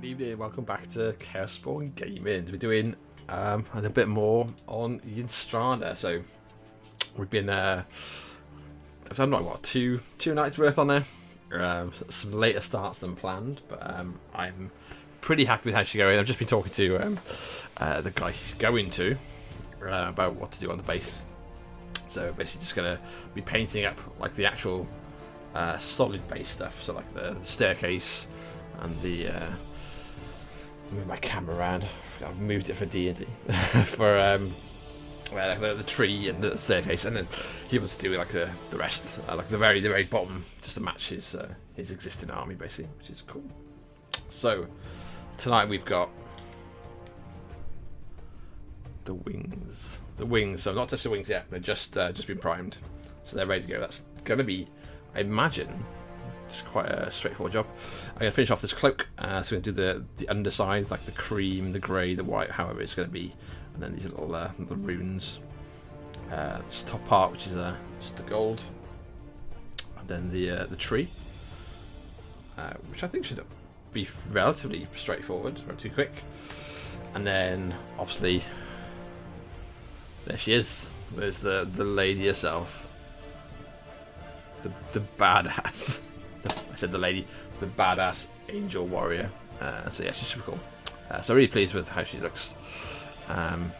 Evening, welcome back to Chaos Spawn Gaming. We're doing a bit more on Yndrasta. So we've been I've done like what two nights worth on there. Some later starts than planned, but I'm pretty happy with how she's going. I've just been talking to the guy she's going to about what to do on the base. So basically just gonna be painting up like the actual solid base stuff, so like the staircase and the move my camera around. I've moved it for D&D for the tree and the staircase, and then he wants to do like the rest, like the very bottom, just to match his existing army basically, which is cool. So tonight we've got the wings. So I've not touched the wings yet. They're just been primed, so they're ready to go. That's going to be, I imagine, it's quite a straightforward job. I'm going to finish off this cloak, so I'm going to do the underside, like the cream, the grey, the white, however it's going to be, and then these little runes. This top part, which is just the gold, and then the tree, which I think should be relatively straightforward, not too quick. And then obviously there she is. There's the lady herself, the badass. I said the lady, the badass angel warrior. So yeah, she's super cool. So really pleased with how she looks. I'm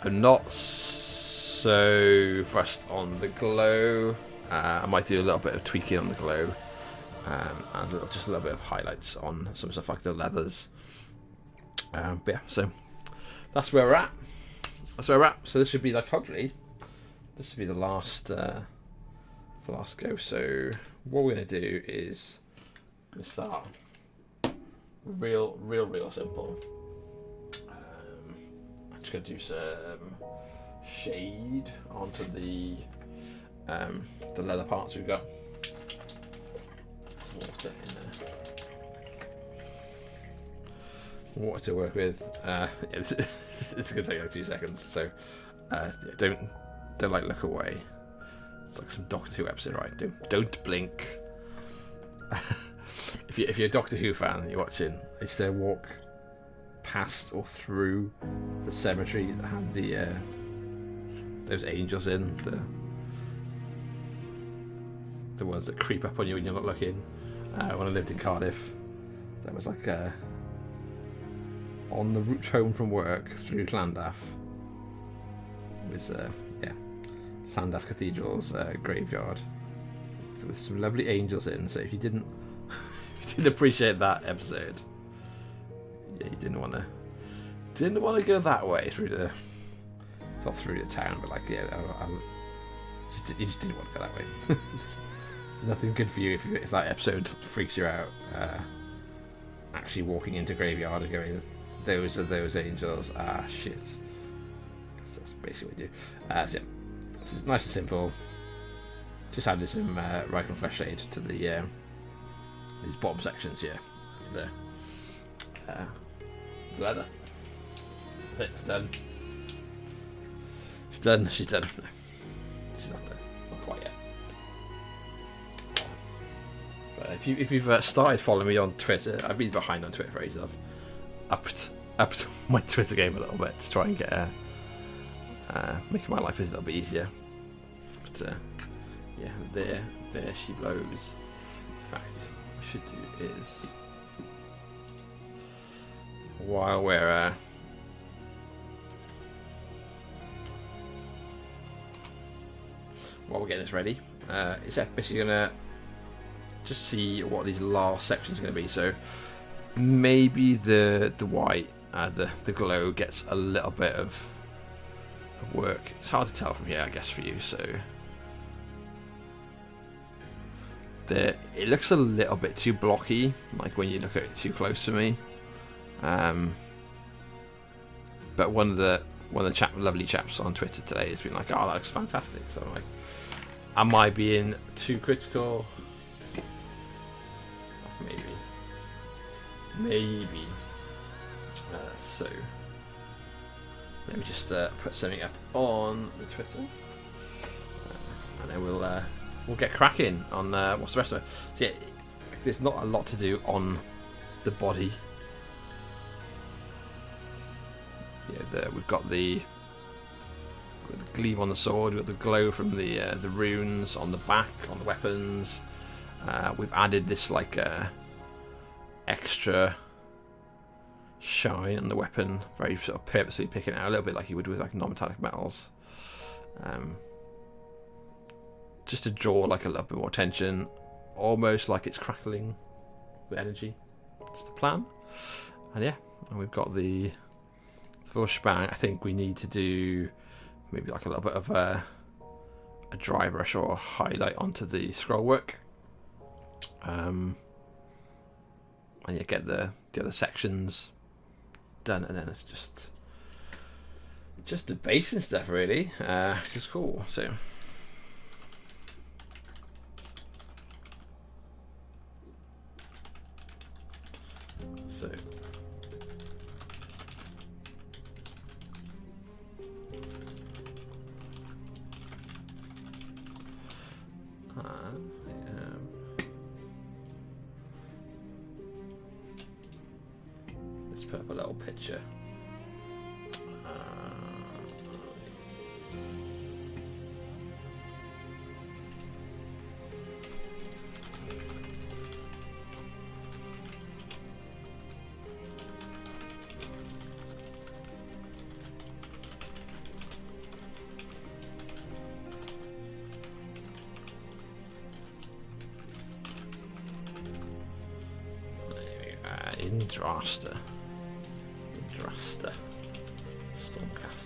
not so fussed on the glow. I might do a little bit of tweaking on the glow, and just a little bit of highlights on some stuff like the leathers. But yeah, so that's where we're at. So this should be like, hopefully, this should be the last go. So what we're going to do is going to start real simple. I'm just going to do some shade onto the leather parts we've got. Some water in there. Water to work with. It's going to take like 2 seconds. So don't like look away. It's like some Doctor Who episode, right? Don't blink. If you're a Doctor Who fan and you're watching, I used to walk past or through the cemetery that had those angels in, the ones that creep up on you when you're not looking. When I lived in Cardiff, that was like on the route home from work through Llandaff. It was Llandaff Cathedral's graveyard with some lovely angels in. So if you didn't appreciate that episode, yeah, you didn't want to go that way not through the town, but like you just didn't want to go that way. There's nothing good for you if that episode freaks you out. Actually walking into graveyard and going, those are those angels. Ah shit. That's basically what we do. So yeah. It's nice and simple. Just adding some Rycon Flesh Shade to the these bottom sections here of the leather. That's it. It's done. It's done. She's done. No, she's not done. Not quite yet. But if you've started following me on Twitter, I've been behind on Twitter for ages. I've upped my Twitter game a little bit to try and get making my life a little bit easier. But yeah, there she blows. In fact, what I should do is, while we're getting this ready, is basically gonna just see what these last sections are gonna be. So maybe the white, the glow gets a little bit of work. It's hard to tell from here, I guess, for you. So it looks a little bit too blocky, like when you look at it too close to me. But one of the lovely chaps on Twitter today has been like, "Oh, that looks fantastic." So I'm like, am I being too critical? Maybe. So let me just put something up on the Twitter, and then we'll get cracking on what's the rest of it. So yeah, there's not a lot to do on the body. Yeah, we've got the gleam on the sword, we've got the glow from the runes on the back, on the weapons. We've added this like extra shine on the weapon, very sort of purposely picking it out a little bit like you would with like non-metallic metals, just to draw like a little bit more attention, almost like it's crackling with energy. That's the plan. And yeah, and we've got the full shebang. I think we need to do maybe like a little bit of a dry brush or a highlight onto the scroll work, and you get the other sections done, and then it's just the base and stuff really, which is cool. So let's put up a little picture. Yndrasta. Stormcast.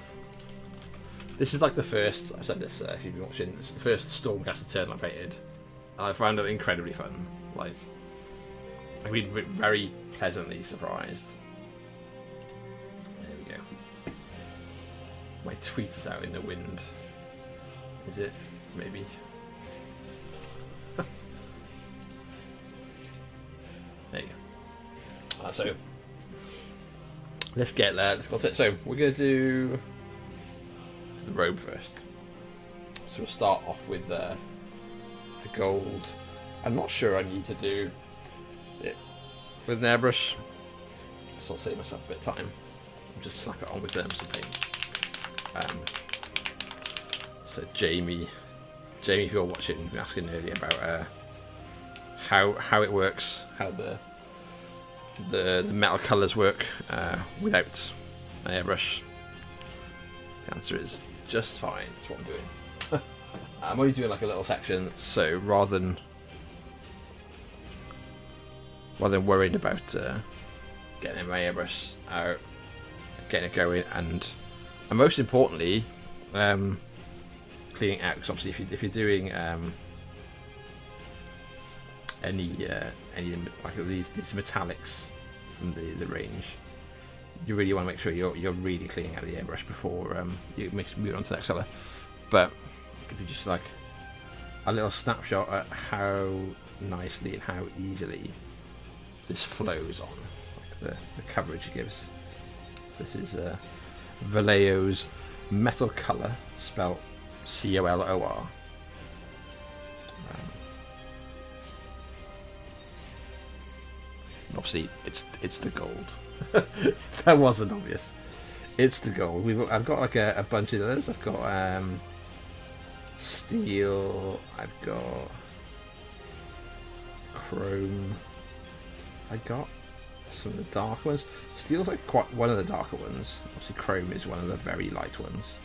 This is like the first, I've said this if you've been watching, this is the first Stormcast Eternal I painted. And I found it incredibly fun. Like, I've been very pleasantly surprised. There we go. My tweet is out in the wind. Is it? Maybe. There you go. So let's get there. Let's go to it. So we're going to do the robe first. So we'll start off with the gold. I'm not sure I need to do it with an airbrush, so I'll save myself a bit of time. I'll just slap it on with some paint. So Jamie, if you're watching, you were asking earlier about how it works, how the metal colours work without an airbrush. The answer is just fine. That's what I'm doing. I'm only doing like a little section, so rather than worrying about getting my airbrush out, getting it going, and most importantly, cleaning out. Because obviously, if you're doing any like these metallics from the range, you really want to make sure you're really cleaning out the airbrush before you move on to the next colour. But if you just like a little snapshot at how nicely and how easily this flows on, like the coverage it gives. So this is Vallejo's Metal Colour, spelled COLOR. Obviously, it's the gold. That wasn't obvious. It's the gold. I've got like a bunch of those. I've got steel. I've got chrome. I got some of the dark ones. Steel's like quite one of the darker ones. Obviously, chrome is one of the very light ones.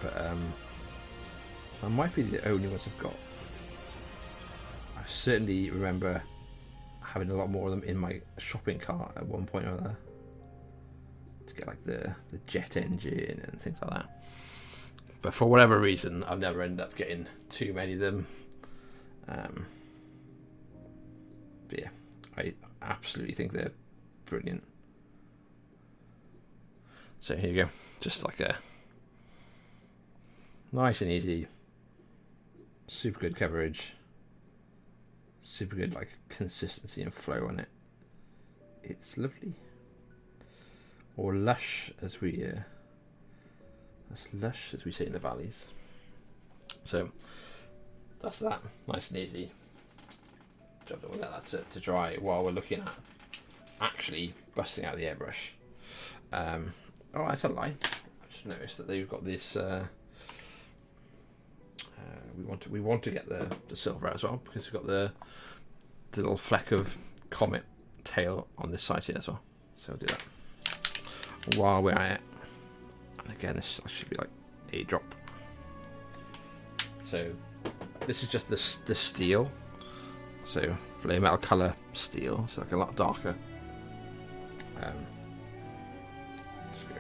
But that might be the only ones I've got. I certainly remember having a lot more of them in my shopping cart at one point or other, to get like the jet engine and things like that. But for whatever reason, I've never ended up getting too many of them. But yeah, I absolutely think they're brilliant. So here you go, just like a nice and easy, super good coverage, super good like consistency and flow on it. It's lovely, or lush as we say in the valleys. So that's that, nice and easy. we'll let that to dry while we're looking at actually busting out the airbrush. Oh, that's a lie. I just noticed that they've got this. We want to get the silver as well, because we've got the little fleck of comet tail on this side here as well. So we'll do that while we're at it. And again, this should be like a drop. So this is just the steel. So flame metal color steel, so like a lot darker. Just go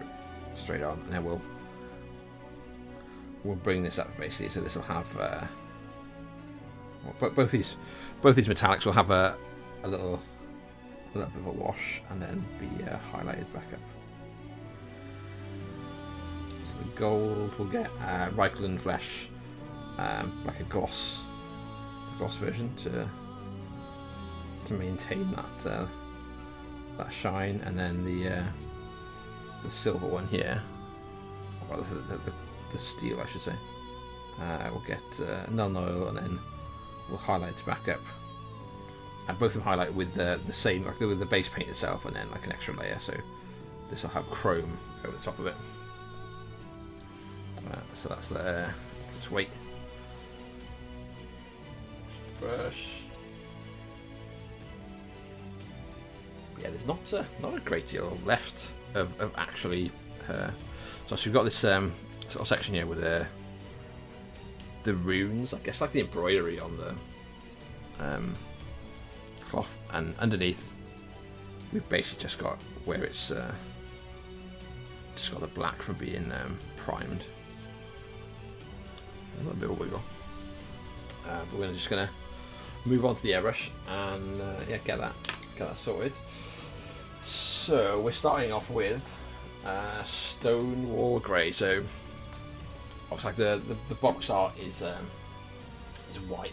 straight on, and then we'll bring this up basically. So this will have both these metallics will have a little bit of a wash, and then be highlighted back up. So the gold will get Reikland Flesh, like a gloss version to maintain that shine, and then the silver one here, well, the steel I should say, will get Nuln Oil, and then we'll highlight it back up, and both of them highlight with the same, like with the base paint itself, and then like an extra layer, so this will have chrome over the top of it. So that's there. Just wait. Brush. Yeah, there's not a great deal left of actually her. So we've got this sort of section here with the runes, I guess like the embroidery on the cloth, and underneath we've basically just got where it's just got the black from being primed. A little bit of wiggle. But we're just gonna move on to the airbrush and yeah, get that sorted. So we're starting off with Stonewall Grey. So obviously the box art is white.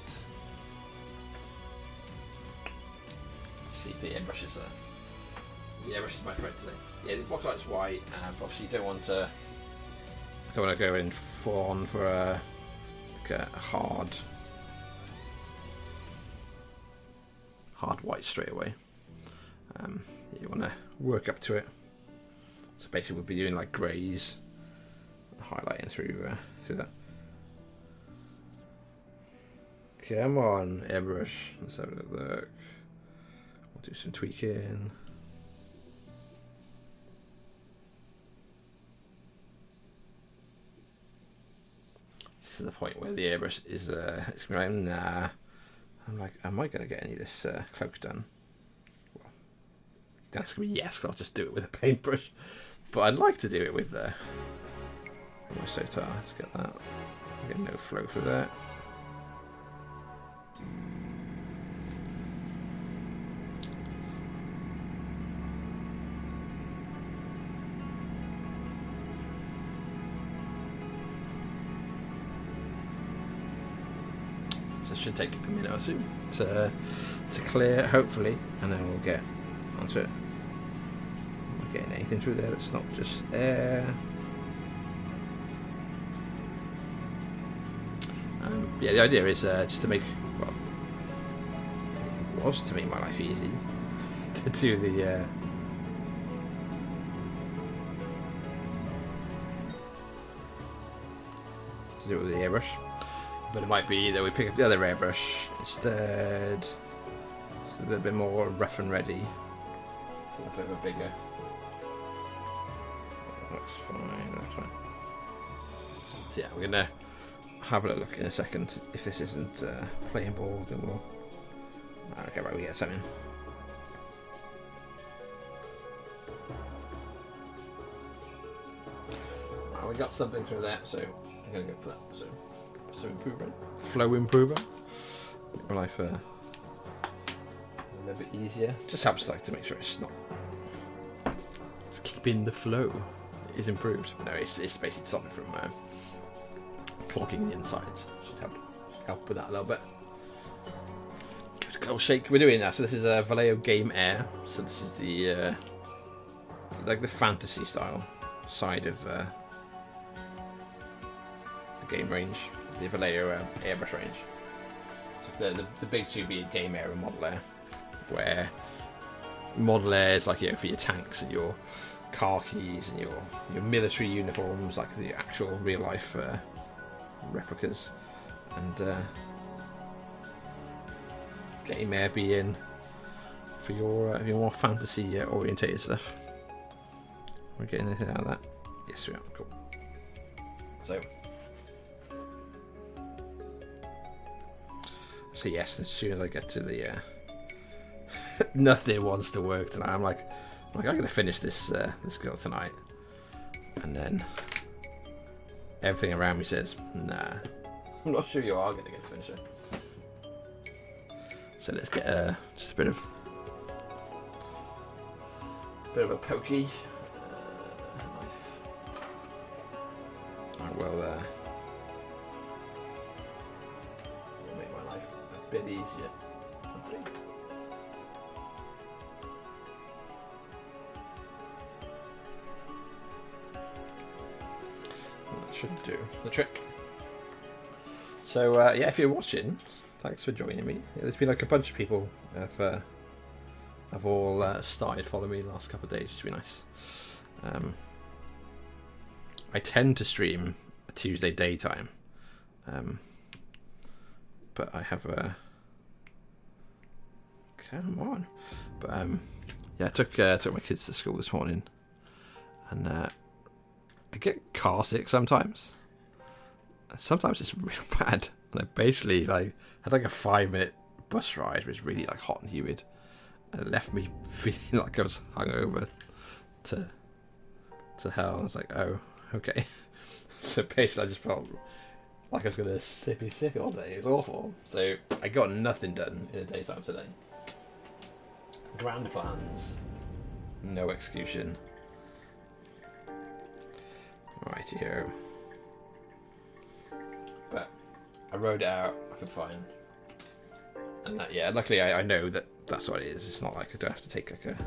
Let's see if the airbrush is my friend today. Yeah, the box art is white, and obviously you don't want to go in full on for a hard white straight away. You want to work up to it. So basically we'll be doing like greys, highlighting through that. Come on, airbrush. Let's have a look. We'll do some tweaking. This is the point where the airbrush is it's going to be like, nah. I'm like, am I going to get any of this cloak done? Well, that's going to be yes, because I'll just do it with a paintbrush. But I'd like to do it with the Sotar. Let's get that. Get no flow through that. So it should take a minute or two to clear, hopefully, and then we'll get onto it. Not getting anything through there that's not just air. Yeah, the idea is just to make, well, it was to make my life easy to do the with the airbrush, but it might be that we pick up the other airbrush instead. It's a little bit more rough and ready. It's a little bit of a bigger. Looks fine. That's fine. So yeah, we're gonna have a little look in a second. If this isn't playing ball, then we'll. Okay, right, we get something. We got something through that, so I'm gonna go for that. So improvement, flow improvement, make my life a little bit easier. Just helps like to make sure it's not. It's keeping the flow is improved. But no, it's basically stopping from clogging the insides. Should help with that a little bit. Give it a little shake. We're doing that. So this is a Vallejo Game Air. So this is the like the fantasy style side of the game range, the Vallejo airbrush range. So The big two being game air and model air, where model air is like, you know, for your tanks and your khakis and your military uniforms, like the actual real life replicas, and game air being for your more fantasy orientated stuff. We're getting anything out of that? Yes, we are. Cool. So yes, as soon as I get to the nothing wants to work tonight. I'm like I'm gonna finish this girl tonight, and then everything around me says, nah, I'm not sure you are gonna get to finish it. So let's get just a bit of a pokey knife. I will make my life a bit easier. Hopefully. That should do the trick. So yeah, if you're watching, thanks for joining me. There's been like a bunch of people have all started following me the last couple of days, which has been nice. I tend to stream a Tuesday daytime, but I have a come on. But yeah, I took my kids to school this morning, and I get car sick sometimes. Sometimes it's real bad, and I basically had like a 5-minute bus ride, which was really like hot and humid, and it left me feeling like I was hungover to hell. I was like, oh, okay. So basically, I just felt like I was gonna be sick all day. It was awful. So I got nothing done in the daytime today. Grand plans, no execution. Righty here. But I rode it out. I feel fine. And that, yeah, luckily I know that that's what it is. It's not like I don't have to take like a,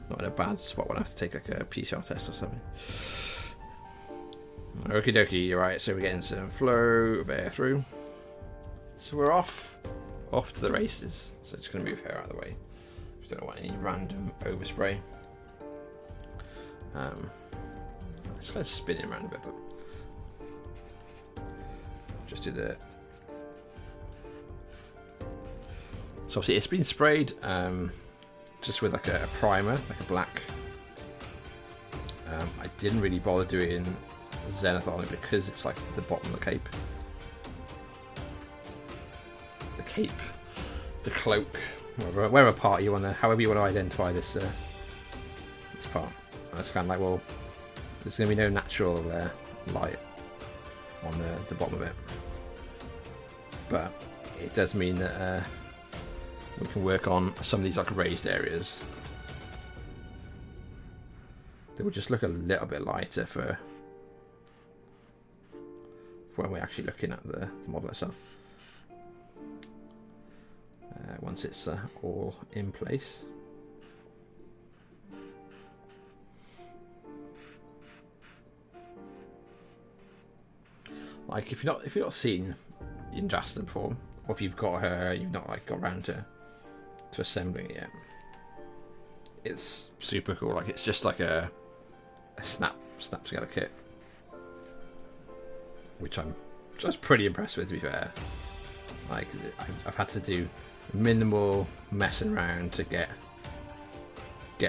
not in a bad spot when I have to take like a PCR test or something. Okie dokie, right, so we're getting some flow of air through. So we're off to the races. So just going to move hair out of the way. We don't want any random overspray. It's kind of spinning around a bit, but just do the. So obviously it's been sprayed just with like a primer, like a black. I didn't really bother doing zenith on it because it's like the bottom of the cape. The cape, the cloak, wherever part you want to, however you want to identify this this part. And it's kind of like, well, there's going to be no natural light on the bottom of it, but it does mean that we can work on some of these like raised areas. They will just look a little bit lighter for when we're actually looking at the model itself. Once it's all in place. Like if you're not seen Yndrasta before, or if you've got her, you've not like got around to assembling it yet. It's super cool. Like it's just like a snap together kit, which I'm just pretty impressed with, to be fair. Like I've had to do minimal messing around to get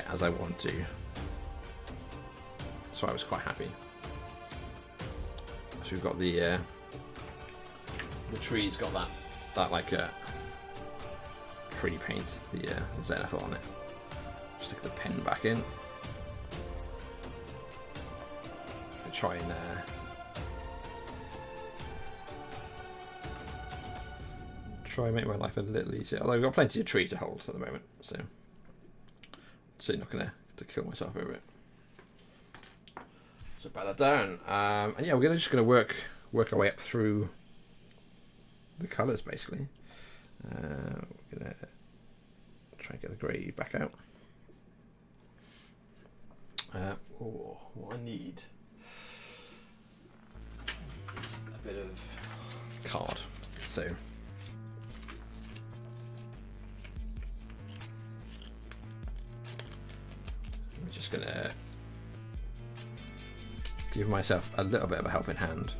as I want to, so I was quite happy. So we've got the tree's got that like tree paint, the zenith on it. Stick the pen back in. I try and try and make my life a little easier. Although we've got plenty of tree to hold at the moment, so certainly not gonna kill myself over it. So pat that down, and yeah, we're just gonna work our way up through the colours basically. We're gonna try and get the grey back out. What I need is a bit of card. So just gonna give myself a little bit of a helping hand.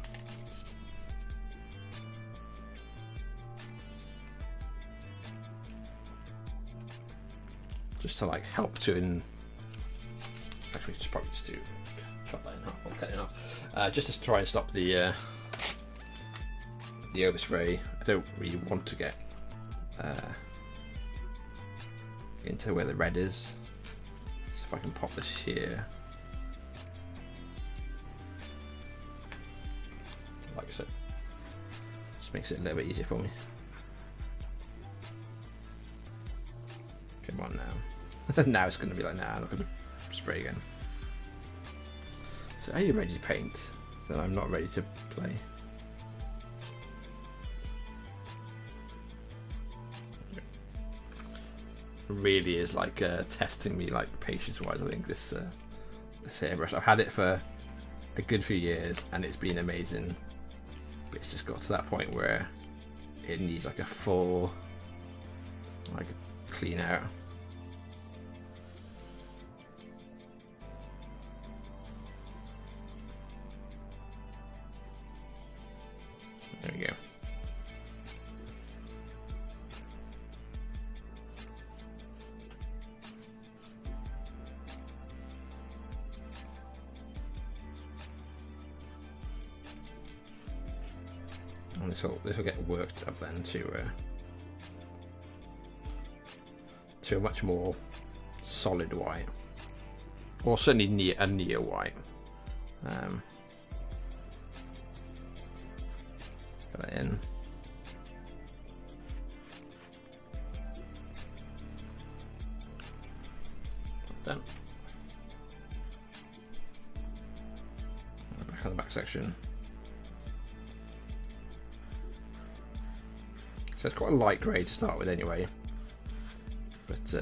Just to like help to actually just probably just to chop that in half or cut it off. Just to try and stop the overspray. I don't really want to get into where the red is. So if I can pop this here. Like so. Just makes it a little bit easier for me. Come on now. Now it's going to be like, nah, I'm not going to spray again. So are you ready to paint? Then I'm not ready to play. Really is like testing me like patience wise. I think this airbrush, I've had it for a good few years and it's been amazing, but it's just got to that point where it needs like a full like clean out. There we go. And this will get worked up then to a much more solid white, or certainly a near white. Put that in. Done. Back on the back section. So it's quite a light grey to start with anyway, but do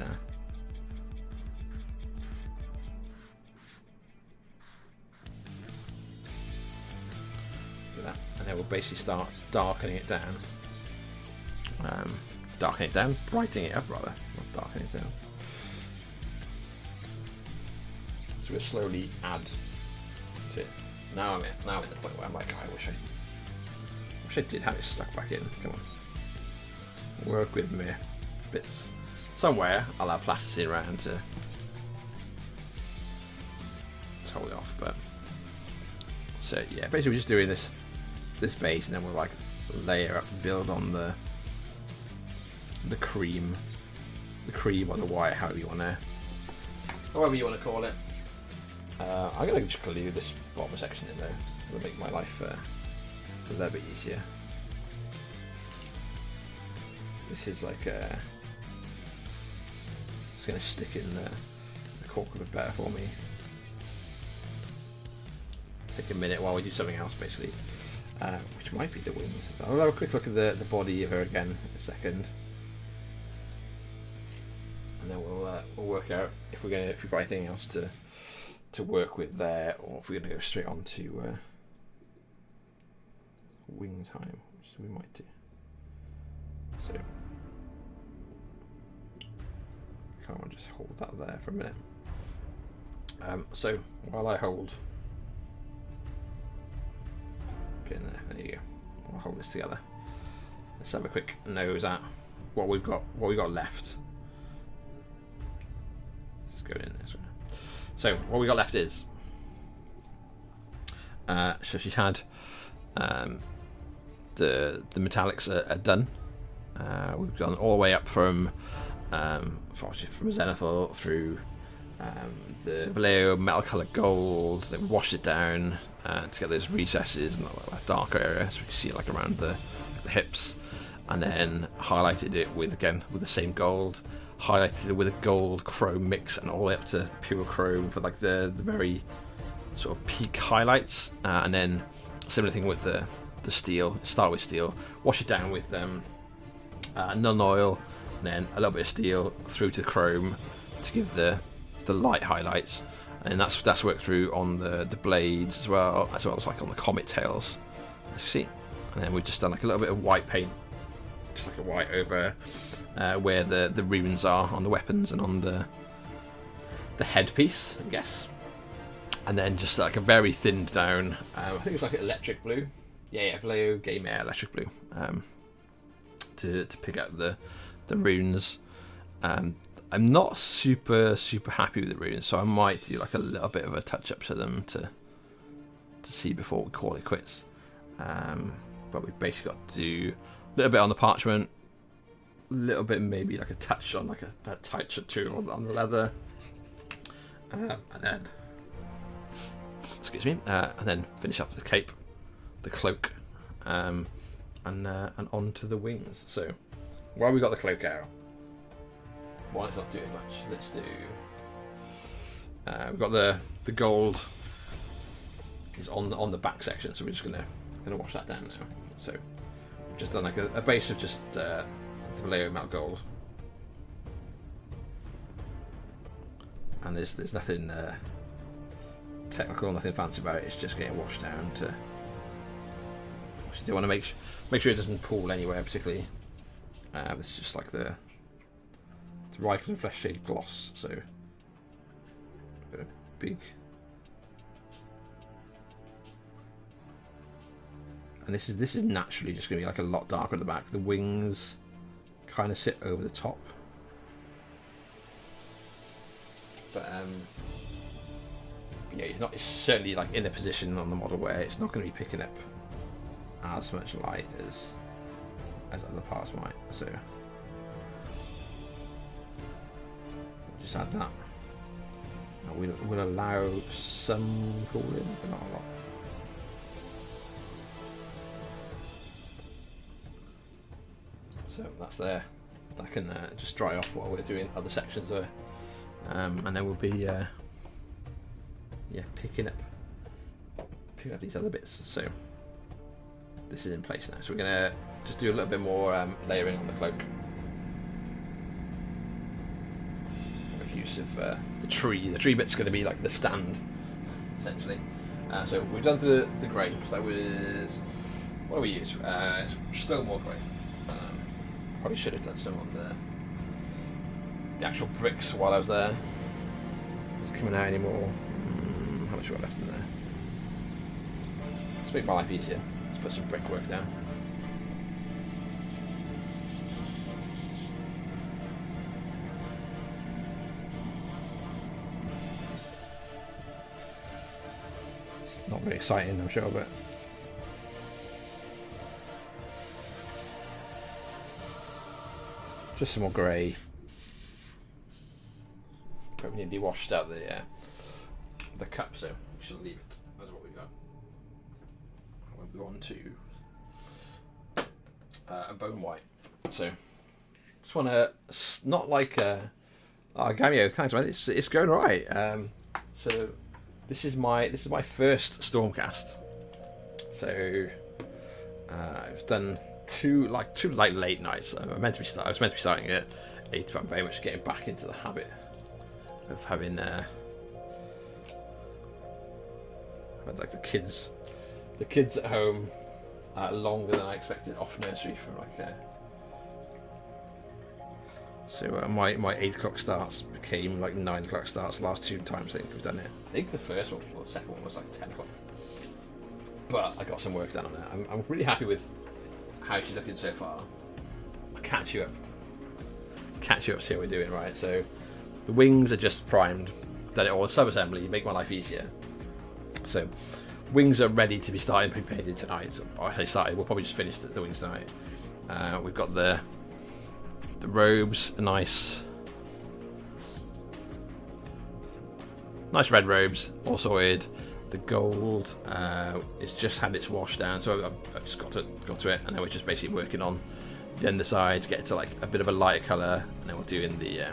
that, and then we'll basically start darkening it down. Brightening it up rather, not darkening it down. So we'll slowly add to it. Now I'm at the point where I'm like, oh, I wish I did have it stuck back in. Come on. Work with me bits. Somewhere I'll have plasticine around to hold it off, but so yeah, basically we're just doing this base and then we'll like layer up and build on the cream or the white, however you want to call it. I'm gonna just glue this bottom section in there. It'll make my life a little bit easier. This is like it's going to stick in the cork a bit better for me. Take a minute while we do something else, basically, which might be the wings. I'll have a quick look at the body of her again in a second, and then we'll work out if we've got anything else to work with there, or if we're going to go straight on to wing time, which we might do. So, can't I just hold that there for a minute? So while I hold, get in there you go. I'll hold this together. Let's have a quick nose at what we've got left. Let's go in this way. So what we got left is, so she's had the metallics are done. We've gone all the way up from Zenithal through the Vallejo metal coloured gold. Then we washed it down to get those recesses and that darker area, so we can see it like around the hips, and then highlighted it with the same gold. Highlighted it with a gold chrome mix, and all the way up to pure chrome for like the very sort of peak highlights. And then similar thing with the steel. Start with steel, wash it down with none oil, and then a little bit of steel through to chrome to give the light highlights, and that's worked through on the blades as well as like on the comet tails, as you see. And then we've just done like a little bit of white paint, just like a white over where the runes are on the weapons and on the headpiece, I guess, and then just like a very thinned down. I think it's like electric blue. Yeah, Vallejo Game Air electric blue. To pick out the runes. I'm not super happy with the runes, so I might do like a little bit of a touch up to them to see before we call it quits. But we've basically got to do a little bit on the parchment, a little bit maybe like a touch on like a touch or two on the leather, and then excuse me, and then finish up the cape, the cloak, and onto the wings. So while we got the cloak out, while it's not doing much, let's do. We've got the gold is on the back section, so we're just gonna wash that down now. So we've just done like a base of just the Vallejo matte gold, and there's nothing technical, nothing fancy about it. It's just getting washed down to. You do want to make sure it doesn't pool anywhere particularly. It's just like the Reichland flesh shade gloss, so got a big. And this is naturally just going to be like a lot darker at the back. The wings kind of sit over the top, but yeah, it's certainly like in a position on the model where it's not going to be picking up as much light as other parts might. So just add that. We'll allow some cooling, but not a lot. So that's there. That can just dry off while we're doing other sections there, and then we'll be picking up these other bits. So this is in place now. So we're gonna just do a little bit more layering on the cloak. With use of the tree. The tree bit's going to be like the stand, essentially. So we've done the grey. So that was what do we use? Stonewall grey. Probably should have done some on the actual bricks while I was there. It's coming out anymore. How much we got left in there? Let's make my life easier. Let's put some brickwork down. It's not very exciting, I'm sure, but just some more grey. But we nearly washed out the cup, so we should leave it as what we got. We'll go on to a bone white. So just want to not like Gamio. Thanks, man. It's going right. So this is my first Stormcast. So I've done two late nights. I was meant to be starting at 8, but I'm very much getting back into the habit of having like the kids at home longer than I expected off nursery for like so my 8 o'clock starts became like 9 o'clock starts the last 2 times I think we've done it. I think the first one or the second one was like 10 o'clock, but I got some work done on it. I'm really happy with how she's looking so far. I'll catch you up, see how we're doing. Right, so the wings are just primed, done it all sub-assembly, make my life easier. So wings are ready to be started pre-painted tonight. So I say started, we'll probably just finish the wings tonight. We've got the robes, nice red robes, all sorted. The gold it's just had its wash down, so I've just got to it, and then we're just basically working on the underside to get it to like a bit of a lighter colour, and then we're doing the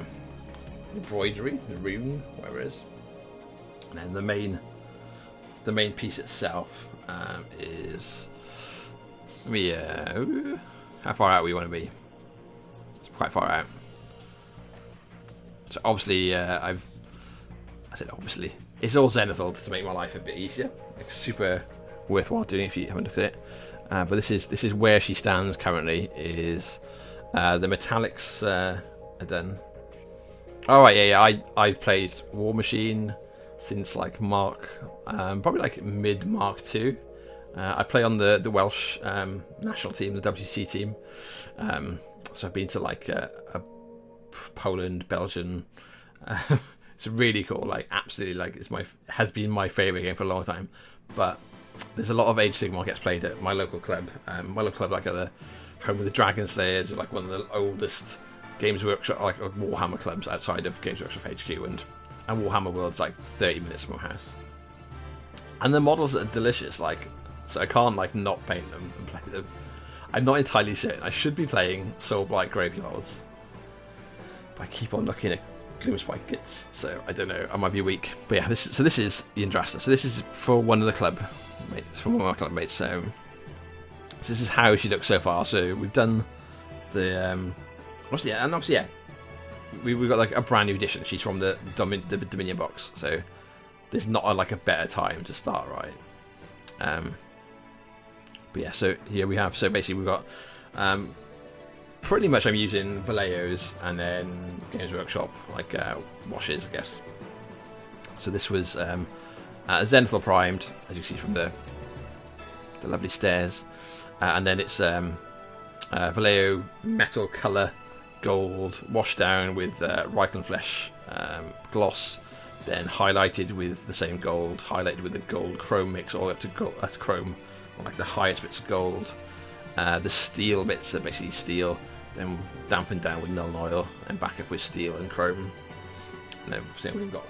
embroidery, the rune, whatever it is, and then the main piece itself is how far out we want to be. It's quite far out. So obviously I said obviously. It's all zenithal to make my life a bit easier. Like super worthwhile doing if you haven't looked at it. But this is where she stands currently. Is the metallics are done, All right, yeah. I've played War Machine since like probably like mid Mark 2. I play on the Welsh national team, the WC team. So I've been to like Poland, Belgium. It's really cool. Like absolutely, like has been my favorite game for a long time. But there's a lot of Age of Sigmar gets played at my local club. My local club, like at the home of the Dragon Slayers, like one of the oldest Games Workshop, like Warhammer clubs outside of Games Workshop HQ, and Warhammer World's like 30 minutes from my house. And the models are delicious. Like, so I can't like not paint them and play them. I'm not entirely certain. I should be playing Soulblight Graveyards, but I keep on looking at Gloomspike kits, so I don't know. I might be weak. But yeah, this is the Yndrasta. So this is for one of the club mates, for one of my club mates. So this is how she looks so far. So we've done the obviously we've got like a brand new edition. She's from the Dominion box, so there's not a better time to start, right? But yeah, so here we have. So basically, we've got pretty much I'm using Vallejo's and then Games Workshop washes, I guess. So this was Zenithal primed, as you see from the lovely stairs, and then it's Vallejo metal color gold washed down with Reichenflesch gloss, then highlighted with the same gold, highlighted with the gold chrome mix all up to chrome, on like the highest bits of gold. The steel bits are basically steel, then dampened down with Nuln Oil, and back up with steel and chrome. And then we've got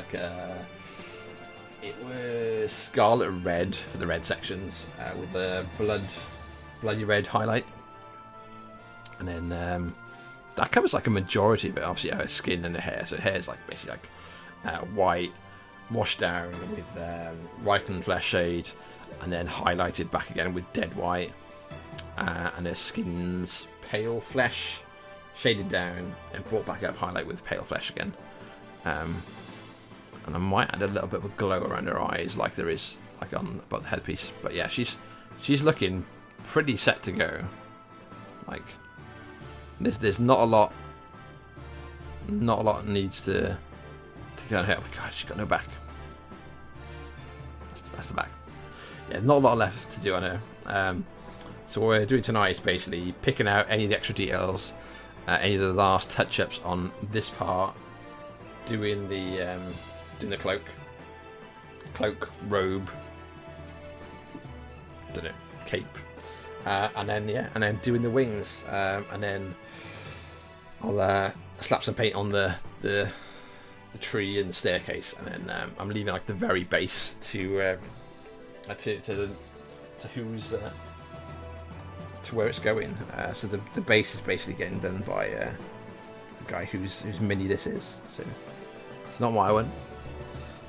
it was scarlet red for the red sections, with the bloody red highlight. And then that covers like a majority of it, obviously her skin and the hair. So hair's like basically white, washed down with Reichenflesch shade, and then highlighted back again with dead white. And her skin's pale flesh, shaded down and brought back up, highlight with pale flesh again. And I might add a little bit of a glow around her eyes, like there is like on above the headpiece. But yeah, she's looking pretty set to go. Like there's not a lot needs to go on here. Oh my god, she's got no back. That's the back. Yeah, not a lot left to do on her. So what we're doing tonight is basically picking out any of the extra details, any of the last touch-ups on this part, doing the cloak, robe, don't know, cape, and then doing the wings, and then I'll slap some paint on the tree and the staircase, and then I'm leaving like the very base to who's to where it's going. So the base is basically getting done by the guy whose mini this is. So it's not my one.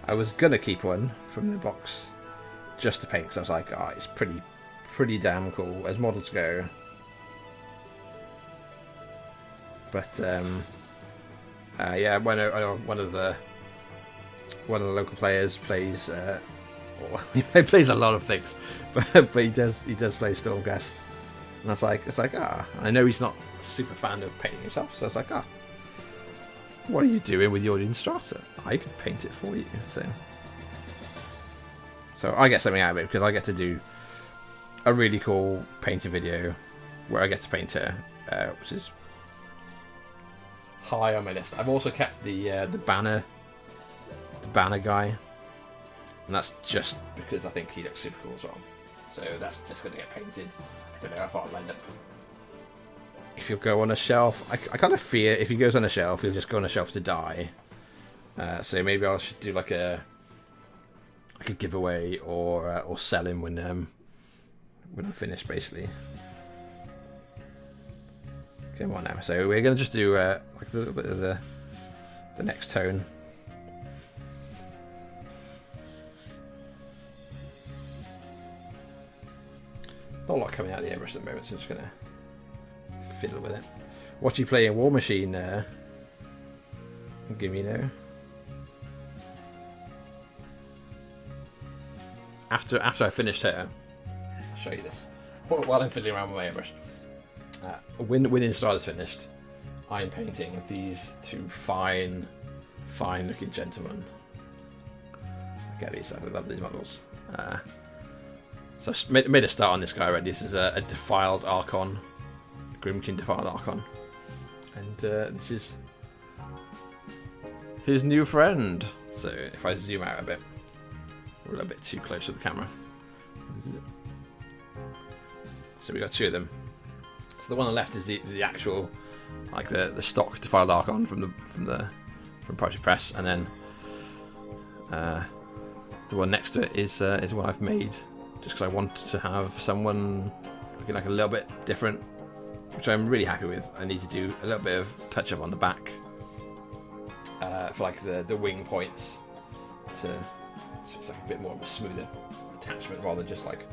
I was gonna keep one from the box just to paint, because I was like, it's pretty damn cool as models go. But yeah, one of the local players plays. He plays a lot of things, but he does play Stormcast, and it's like I know he's not a super fan of painting himself, so it's like what are you doing with your Yndrasta? I could paint it for you. So I get something out of it, because I get to do a really cool painting video where I get to paint her, which is high on my list. I've also kept the banner guy, and that's just because I think he looks super cool as well. So that's just going to get painted. I don't know if I'll end up. If you'll go on a shelf, I kind of fear if he goes on a shelf, he'll just go on a shelf to die. So maybe I should do like a giveaway or sell him when I'm finished, basically. Come on now. So we're going to just do like a little bit of the next tone. Not a lot coming out of the airbrush at the moment, so I'm just going to fiddle with it. What you play in War Machine? Give me know. After I finished her, I'll show you this. While I'm fiddling around with my airbrush. When Yndrasta's finished, I'm painting these two fine fine looking gentleman. Get these, I love these models. So I made a start on this guy already. This is a Defiled Archon, Grimkin Defiled Archon. And this is his new friend. So if I zoom out a bit, we're a little bit too close to the camera. So we got two of them. So the one on the left is the actual, like the stock Defiled Archon from Project Press, and then the one next to it is one I've made just because I wanted to have someone looking like a little bit different, which I'm really happy with. I need to do a little bit of touch up on the back for like the wing points so it's like a bit more of a smoother attachment rather than just like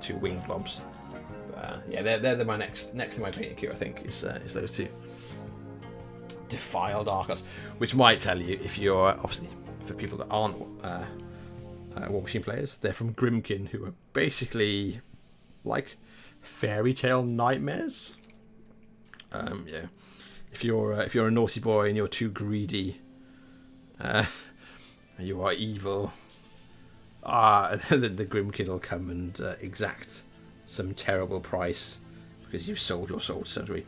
two wing blobs. But, yeah, they're my next in my painting queue. I think is those two Defiled Archons, which might tell you if you're obviously for people that aren't War Machine players, they're from Grimkin, who are basically like fairy tale nightmares. Yeah, if you're a naughty boy and you're too greedy, you are evil. The Grimkin will come and exact some terrible price because you've sold your soul to surgery.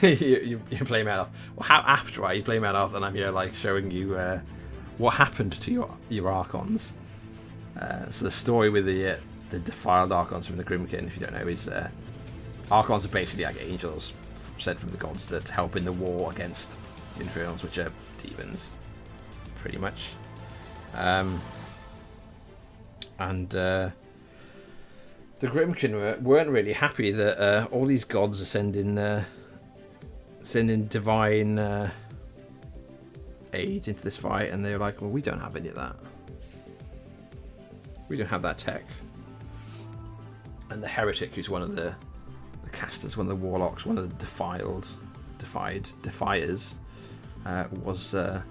you play Menoth. Well, how apt, right? You play Menoth, and I'm here like showing you what happened to your Archons. So the story with the Defiled Archons from the Grimkin, if you don't know, is Archons are basically like angels sent from the gods to help in the war against the Infernals, which are demons, pretty much. And the Grimkin weren't really happy that all these gods are sending divine aid into this fight, and they're like, well, we don't have any of that. We don't have that tech. And the Heretic, who's one of the casters, one of the warlocks, one of the defiers, was a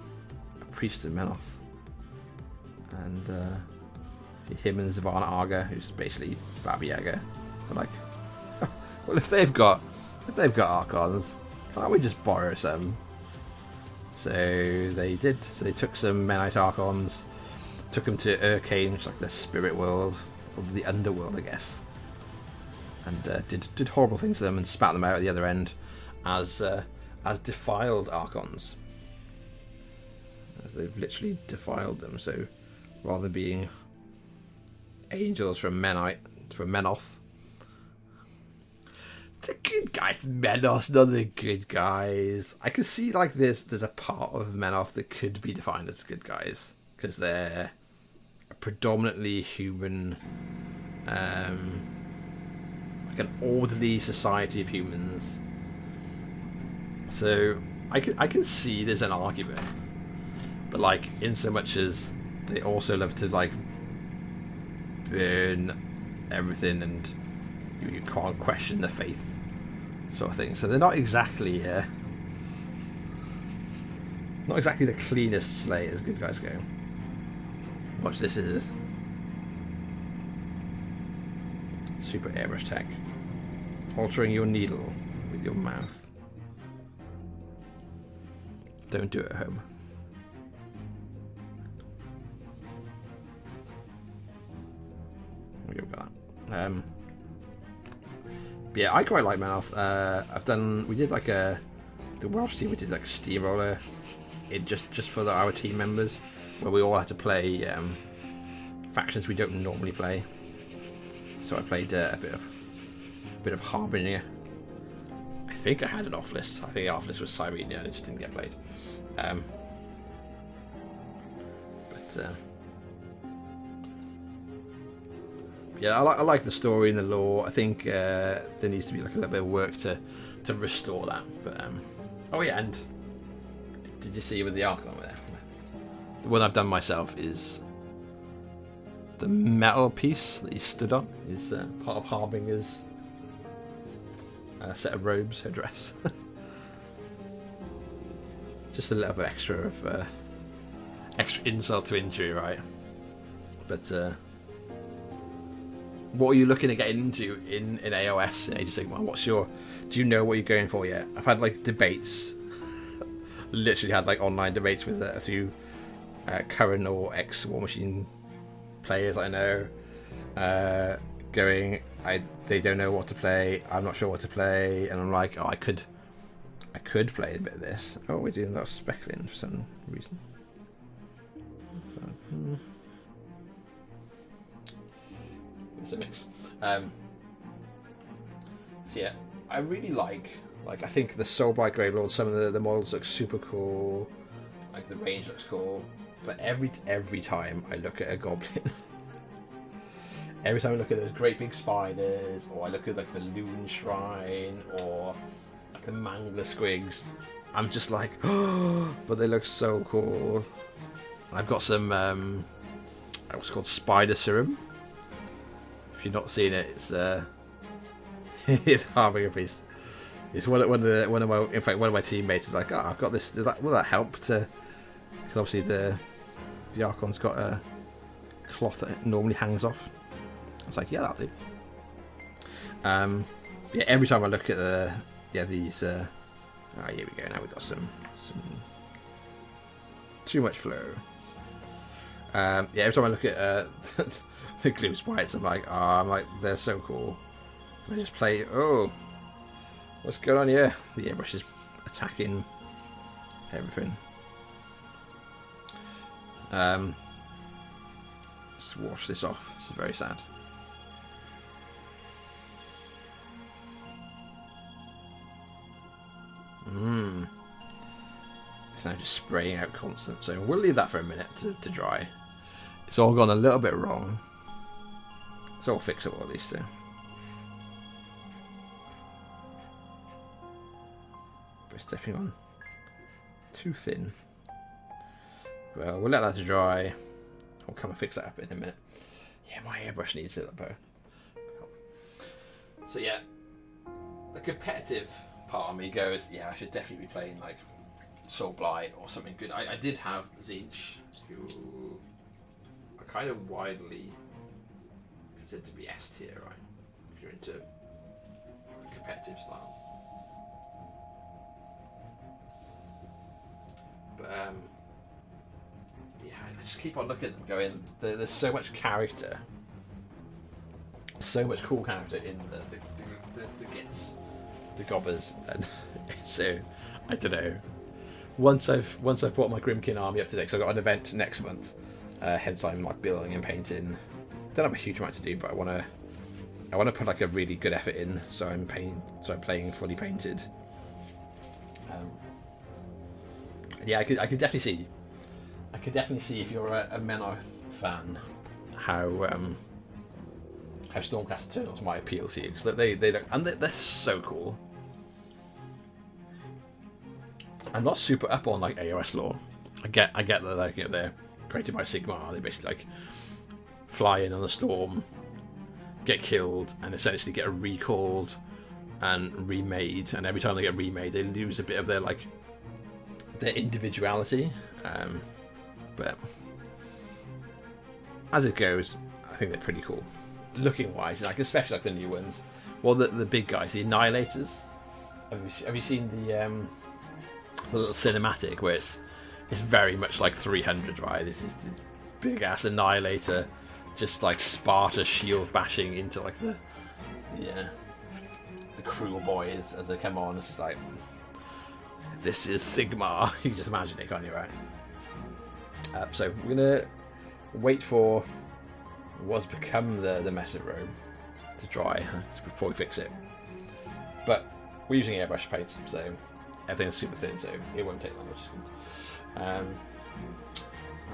priest of Menoth. And him and Zavan Arga, who's basically Baba Yaga, are like, well, if they've got Archons, can't we just borrow some? So they did. So they took some Menite Archons, took them to Urkane, which is like the spirit world, or the underworld, I guess, and did horrible things to them and spat them out at the other end as Defiled Archons, as they've literally defiled them. So rather than being angels from Menoth, the good guys, Menoth, not the good guys. I can see like there's a part of Menoth that could be defined as good guys because they're a predominantly human, like an orderly society of humans. So I can see there's an argument, but like in so much as they also love to like burn everything and you can't question the faith sort of thing. So they're not exactly the cleanest slate as good guys go. Watch this is super airbrush tech, altering your needle with your mouth. Don't do it at home. We got that. Yeah, I quite like Menoth. We did like the Welsh team. We did like a steamroller, just for our team members, where we all had to play factions we don't normally play. So I played a bit of Harbinger. I think I had an off list. I think the off list was Cyrenia, and it just didn't get played. Yeah, I like the story and the lore. I think there needs to be like a little bit of work to restore that. But oh yeah, and did you see with the Archon there? The one I've done myself is the metal piece that he stood on. Is part of Harbinger's set of robes, her dress. Just a little bit extra insult to injury, right? But what are you looking at getting into in AoS in Age of Sigmar? Do you know what you're going for yet? I've had like debates literally had like online debates with a few current or ex War Machine players I know, going, they don't know what to play. I'm not sure what to play, and I'm like, oh, I could play a bit of this. Oh, we're doing a lot of speckling for some reason. It's a mix. So yeah, I really like I think the Soulblight Grey Lord, some of the models look super cool, like the range looks cool, but every time I look at a goblin, every time I look at those great big spiders, or I look at like the Loon Shrine, or like the Mangler Squigs, I'm just like, oh, but they look so cool. I've got some what's called Spider Serum. If you've not seen it, it's it's Harbinger Beast. It's one of my teammates is like, oh, I've got this. Will that help to? Because obviously the Archon's got a cloth that it normally hangs off. I was like, yeah, that'll do. Yeah, every time I look at these. Here we go. Now we've got some too much flow. Every time I look at the Gloom Sprites, I'm like, they're so cool. I just play. Oh, what's going on here? The airbrush is attacking everything. Let's wash this off. This is very sad. It's now just spraying out constant, so we'll leave that for a minute to dry. It's all gone a little bit wrong. It's all fixable at least, so. But it's definitely gone too thin. Well, we'll let that dry. I'll come and fix that up in a minute. Yeah, my airbrush needs a little better. So yeah, the competitive part of me goes, yeah, I should definitely be playing like Soulblight or something good. I did have Zinch, who are kind of widely considered to be S tier, right? If you're into competitive style. But yeah, I just keep on looking at them going, there's so much character, so much cool character in the Gits, the Gobbers, and so I don't know. Once I've brought my Grimkin army up to date, because I've got an event next month, hence I'm like building and painting. Don't have a huge amount to do, but I want to put like a really good effort in, so I'm playing fully painted. Yeah, I could definitely see. I could definitely see if you're a Menarth fan, how Stormcast Eternals might appeal to you, because they look, and they're so cool. I'm not super up on like AoS lore. I get that, like, you know, they're created by Sigmar. They basically like fly in on a storm, get killed, and essentially get recalled and remade. And every time they get remade, they lose a bit of their individuality. But as it goes, I think they're pretty cool, looking wise. Like especially like the new ones. Well, the big guys, the Annihilators. Have you seen the little cinematic where it's very much like 300, right? This is this big ass Annihilator, just like Sparta shield bashing into like the cruel boys as they come on. It's just like, this is Sigmar. You can just imagine it, can't you, right? So we're gonna wait for what's become the Messer Robe to dry before we fix it. But we're using airbrush paint, so everything's super thin, so it won't take long.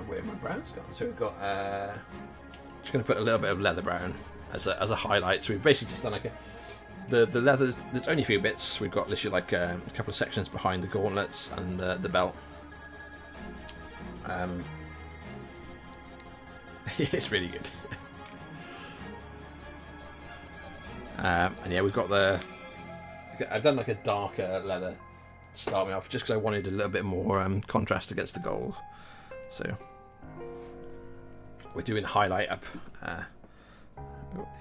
Where have my browns gone? So we've got just going to put a little bit of leather brown as a highlight. So we've basically just done like the leather. There's only a few bits. We've got literally like a couple of sections behind the gauntlets and the belt. It's really good. And yeah, we've got I've done like a darker leather to start me off, just because I wanted a little bit more contrast against the gold. So we're doing highlight up.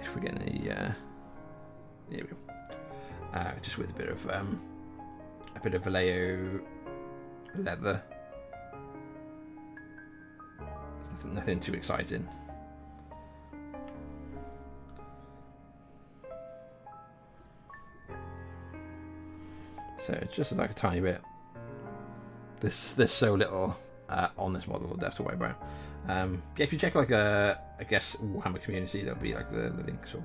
If we get any, here we go. Just with a bit of Vallejo leather. Nothing too exciting. So it's just like a tiny bit. There's so little on this model that I have to worry about. Yeah, if you check like I guess Warhammer community, there'll be like the links. Or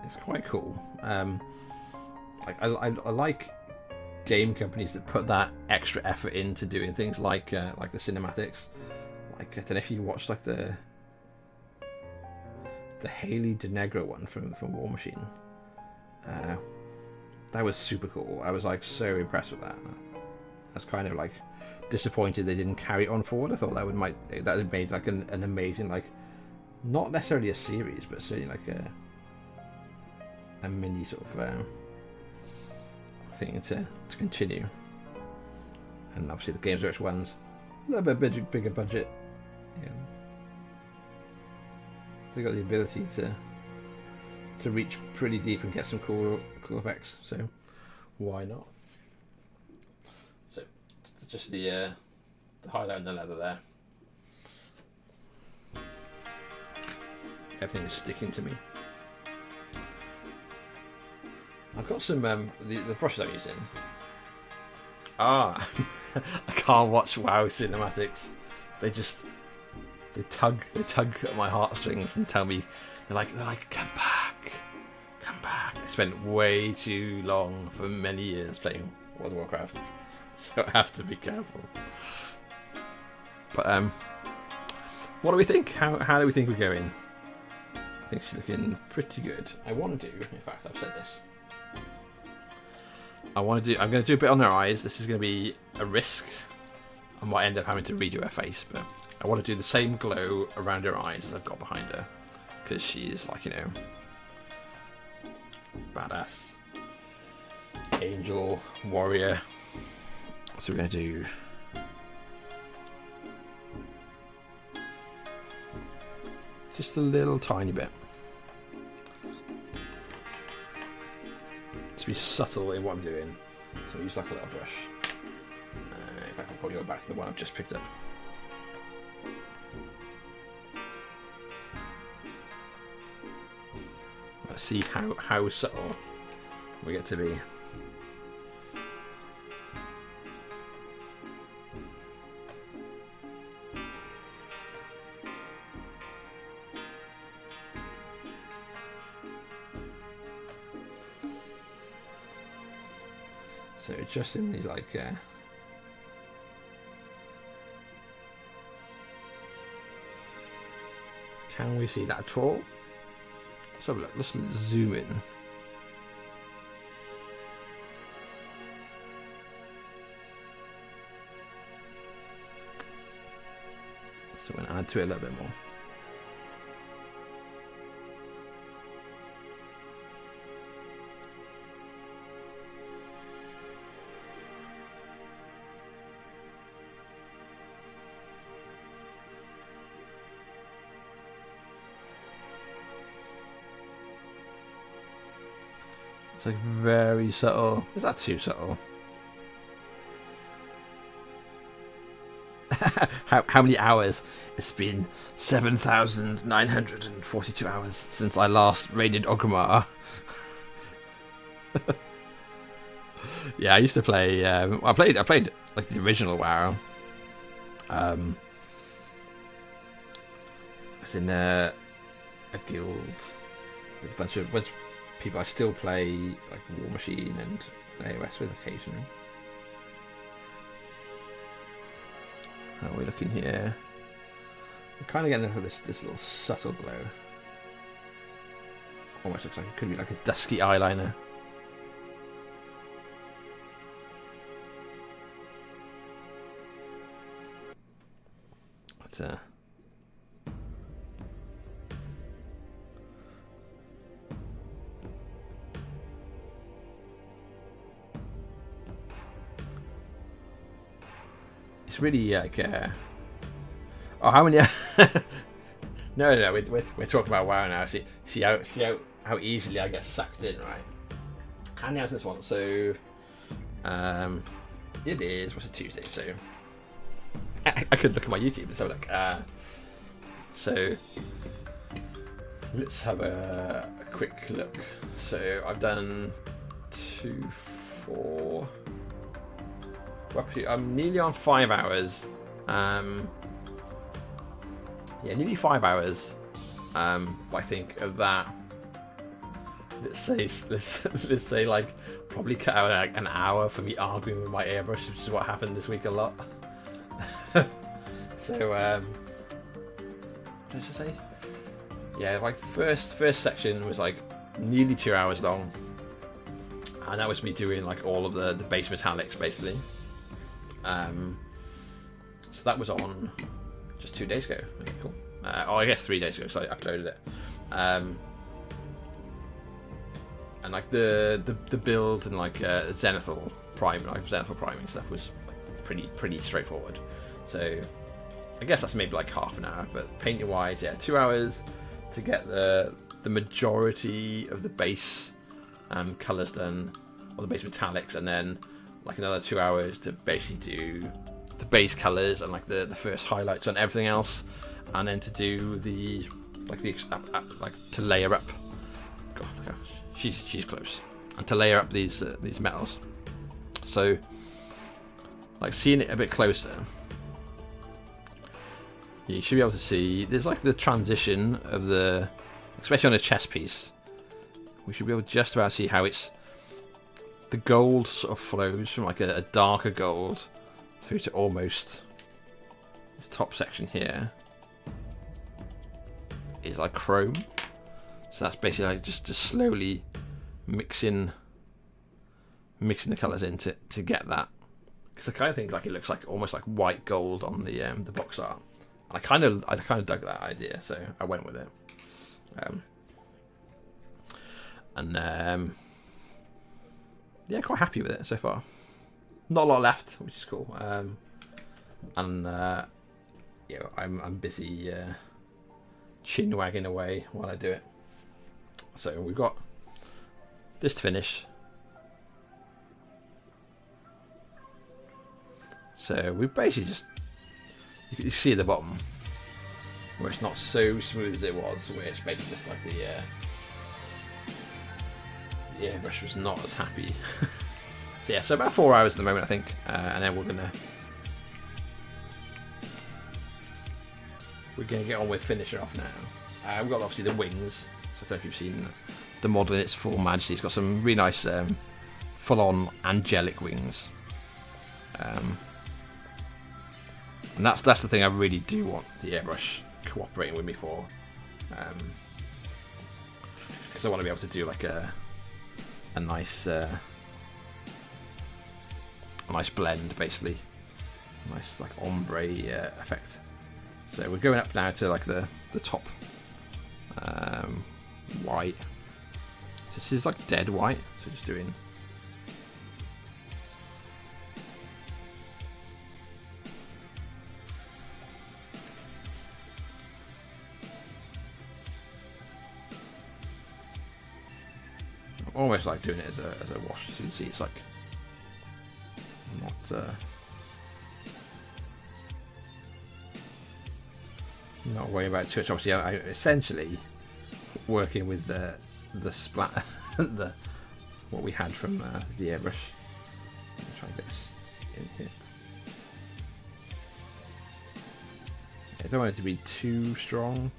it's quite cool. Like I like game companies that put that extra effort into doing things like the cinematics. Like I don't know if you watched like the Haley DeNegro one from War Machine. That was super cool. I was like so impressed with that. I was kind of like disappointed they didn't carry it on forward. I thought that would made like an amazing, like, not necessarily a series, but certainly like a mini sort of thing to continue. And obviously the Games Workshop one's a little bit bigger budget. Yeah. They got the ability to reach pretty deep and get some cool effects, so why not? So just the highlight and the leather there. Everything is sticking to me. I've got some the brushes I'm using. I can't watch WoW cinematics. They tug at my heartstrings and tell me they're like come back. I spent way too long for many years playing World of Warcraft, so I have to be careful. But what do we think? How do we think we're going? I think she's looking pretty good. I want to do, in fact, I've said this. I'm going to do a bit on her eyes. This is going to be a risk. I might end up having to redo her face, but I want to do the same glow around her eyes as I've got behind her, because she's like, badass angel warrior. So we're going to do just a little tiny bit to be subtle in what I'm doing. So I use like a little brush. In fact, I'll probably go back to the one I've just picked up. Let's see how subtle we get to be. So just in these like can we see that at all? Let's have a look. Let's zoom in. So we're going to add to it a little bit more. It's like very subtle. Is that too subtle? how many hours? It's been 7,942 hours since I last raided Orgrimmar. Yeah, I used to play. I played like the original WoW. I was in a guild with a bunch of people I still play, like War Machine and AoS with occasionally. How are we looking here? We're kind of getting into this little subtle glow. Almost looks like it could be like a dusky eyeliner. But it's really like oh, how many no we're talking about WoW now. See how easily I get sucked in, right? And how's this one? So, it is, what's it, Tuesday? So, I could look at my YouTube. Let's have a look. So, let's have a quick look. So, I've done 2, 4. I'm nearly on 5 hours. Yeah, nearly 5 hours. But I think of that, let's say like probably cut out like an hour for me arguing with my airbrush, which is what happened this week a lot. So what did I just say? Yeah, like first section was like nearly 2 hours long, and that was me doing like all of the base metallics basically. So that was on just 2 days ago. Okay, cool. I guess 3 days ago, so I uploaded it. And like the build and like zenithal priming stuff was like, pretty straightforward. So I guess that's maybe like half an hour, but painting wise, yeah, 2 hours to get the majority of the base colours done, or the base metallics, and then like another 2 hours to basically do the base colours and like the first highlights on everything else, and then to do the like to layer up. God, she's close, and to layer up these metals. So, like seeing it a bit closer, you should be able to see there's like the transition of the, especially on a chest piece. We should be able to just about see how it's the gold sort of flows from like a darker gold through to almost this top section here is like chrome. So that's basically like just slowly mixing the colours in to get that. Because I kind of think like it looks like almost like white gold on the box art. I kind of dug that idea, so I went with it. Yeah, quite happy with it so far. Not a lot left, which is cool. Yeah, I'm busy chin wagging away while I do it. So we've got this to finish. So we basically just, you see at the bottom where it's not so smooth as it was, where it's basically just like the airbrush was not as happy. So yeah, so about 4 hours at the moment I think, and then we're gonna get on with finishing off now. We've got obviously the wings, so I don't know if you've seen the model in its full majesty. It's got some really nice full-on angelic wings, and that's the thing I really do want the airbrush cooperating with me for, because I want to be able to do like a nice blend, basically, nice like ombre effect. So we're going up now to like the top white. So this is like dead white, so just doing almost like doing it as a wash. So you can see it's like not worrying about it too much. Obviously, I essentially working with the splat, what we had from the airbrush. Try and get this in here. I don't want it to be too strong,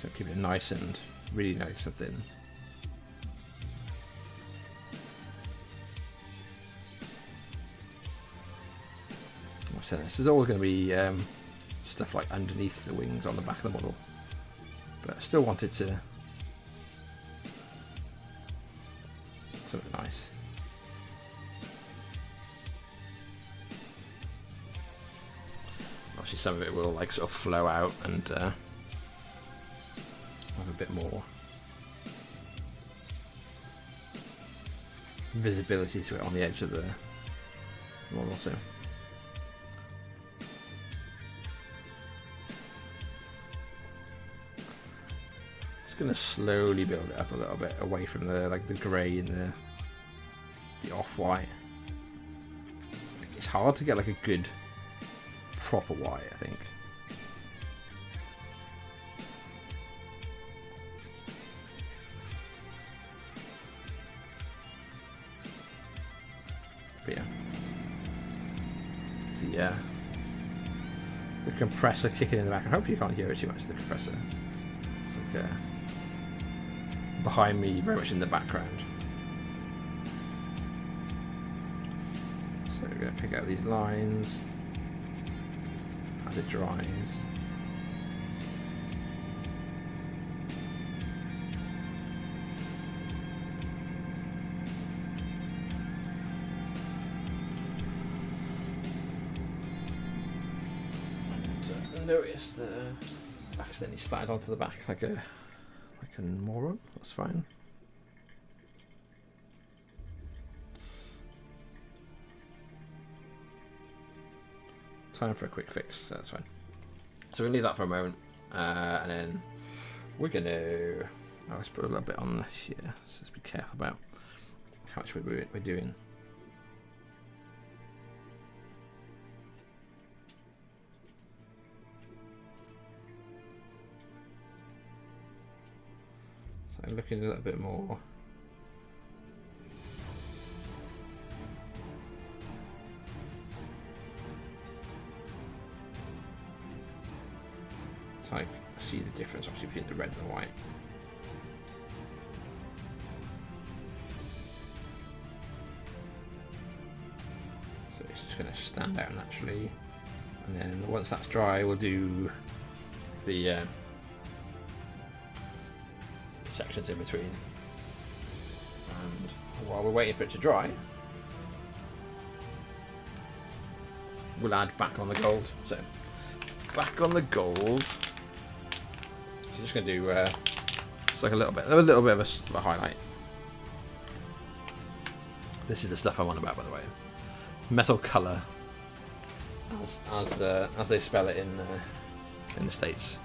so keep it nice and really nice and thin. So this is all going to be stuff like underneath the wings on the back of the model, but I still wanted to something nice. Obviously some of it will like sort of flow out and have a bit more visibility to it on the edge of the model. So gonna slowly build it up a little bit away from the the grey and the off-white. It's hard to get like a good proper white, I think. But yeah. The compressor kicking in the back. I hope you can't hear it too much, the compressor. It's like behind me, very much in the background. So we're going to pick out these lines as it dries. Notice that I accidentally splattered onto the back like a moron. That's fine. Time for a quick fix. So that's fine. So we'll leave that for a moment, and then we're gonna. Let's put a little bit on here. So let's be careful about how much we're doing. So looking a little bit more. So I see the difference obviously between the red and the white. So it's just going to stand out naturally, and then once that's dry, we'll do the sections in between. And while we're waiting for it to dry, we'll add back on the gold. So back on the gold. So just going to do just like a little bit of a highlight. This is the stuff I'm on about, by the way. Metal color, as they spell it in the States.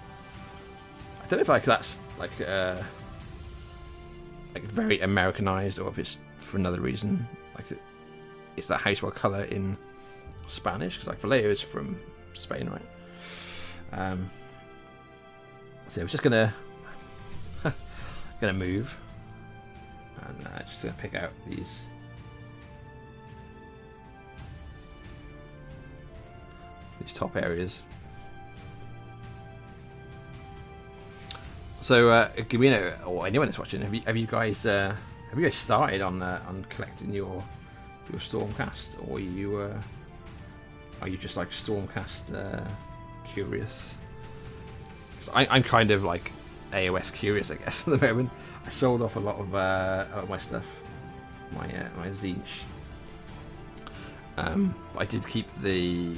I don't know if that's like very Americanized or if it's for another reason. Like it's that housewell color in Spanish, because like Vallejo is from Spain, right? So we're just gonna move and just gonna pick out these top areas. So, Gabino, or anyone that's watching, have you guys started on collecting your Stormcast, or are you just like Stormcast curious? 'Cause I'm kind of like AoS curious, I guess, at the moment. I sold off a lot of my stuff, my Zinch. But I did keep the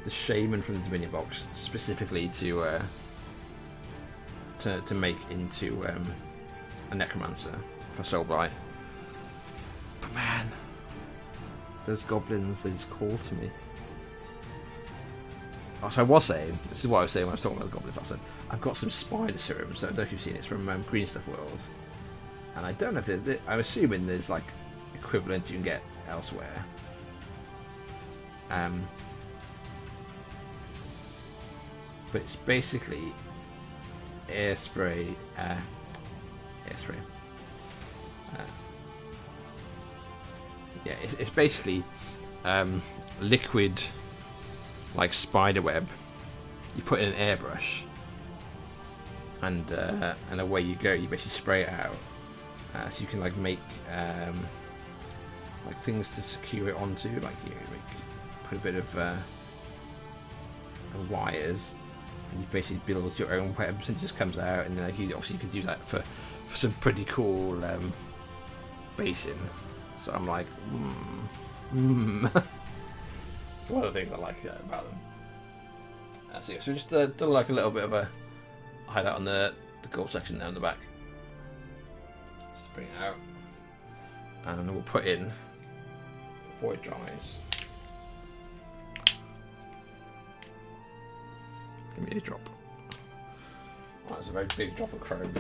Shaman from the Dominion box specifically to make into a Necromancer for Soulblight. But man, those goblins, they just call to me. Oh, so I was saying, this is what I was saying when I was talking about the goblins. I said, I've got some spider serums, so I don't know if you've seen it, it's from Green Stuff World. And I don't know if I'm assuming there's like equivalent you can get elsewhere. But it's basically air spray. Yeah, it's basically liquid, like spider web. You put in an airbrush, and away you go. You basically spray it out, so you can like make like things to secure it onto. Like put a bit of wires. And you basically build your own webs, and it just comes out, and then obviously you could use that for some pretty cool basing. So I'm like, It's one of the things I like about them. So we just done like a little bit of a highlight on the gold section down the back. Just bring it out, and we'll put in before it dries. Give me a drop That was a very big drop of chrome.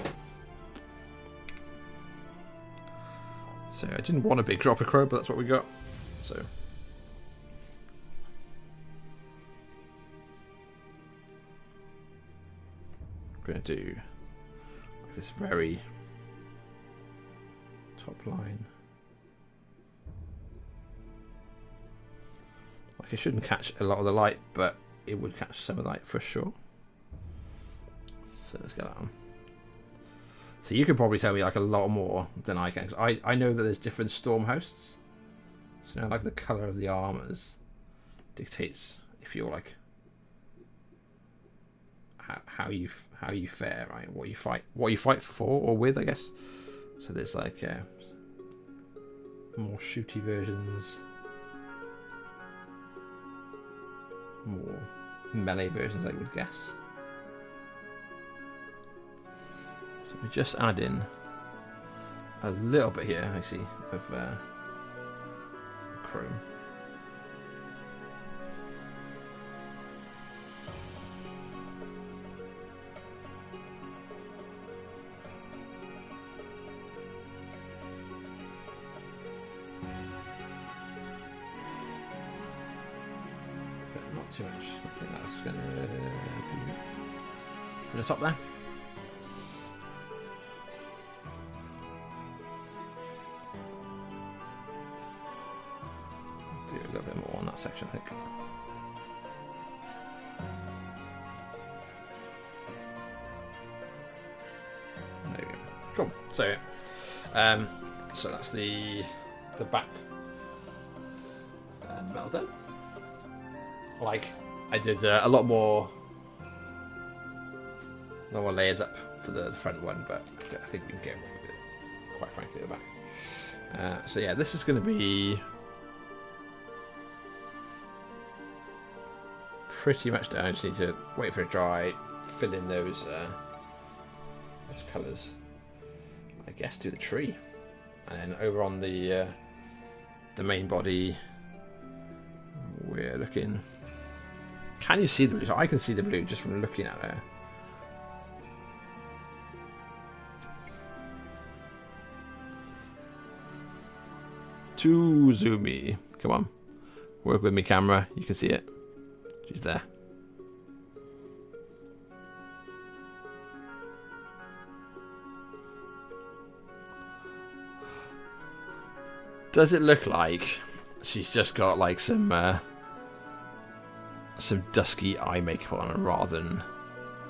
So I didn't want a big drop of chrome, but that's what we got. So we're going to do like this very top line. Like it shouldn't catch a lot of the light, but it would catch some of the light for sure. So let's get that on. So you could probably tell me like a lot more than I can, because I know that there's different storm hosts. So now like the colour of the armours dictates if you're like how you fare, right? What you fight for or with, I guess. So there's like more shooty versions, more melee versions, I would guess. So we just add in a little bit here, I see, of chrome. But not too much. I think that's going to be in the top there. Section, I think. There we go. Cool. So that's the back metal done. Like I did a lot more layers up for the front one, but I think we can get away with it, quite frankly, at the back. So yeah, this is going to be pretty much done. I just need to wait for it to dry, fill in those colours. I guess do the tree, and then over on the main body, we're looking. Can you see the blue? So I can see the blue just from looking at it. Too zoomy. Come on, work with me, camera. You can see it. She's there. Does it look like she's just got like some dusky eye makeup on rather than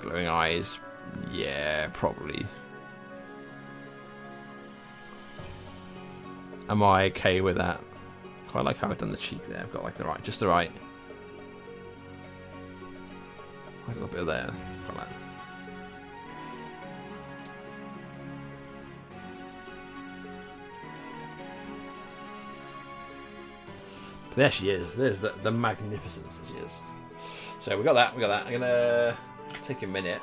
glowing eyes? Yeah, probably. Am I okay with that? Quite like how I've done the cheek there. I've got like just the right. A little bit there. Quite like that. But there she is. There's the magnificence that she is. So we got that. I'm gonna take a minute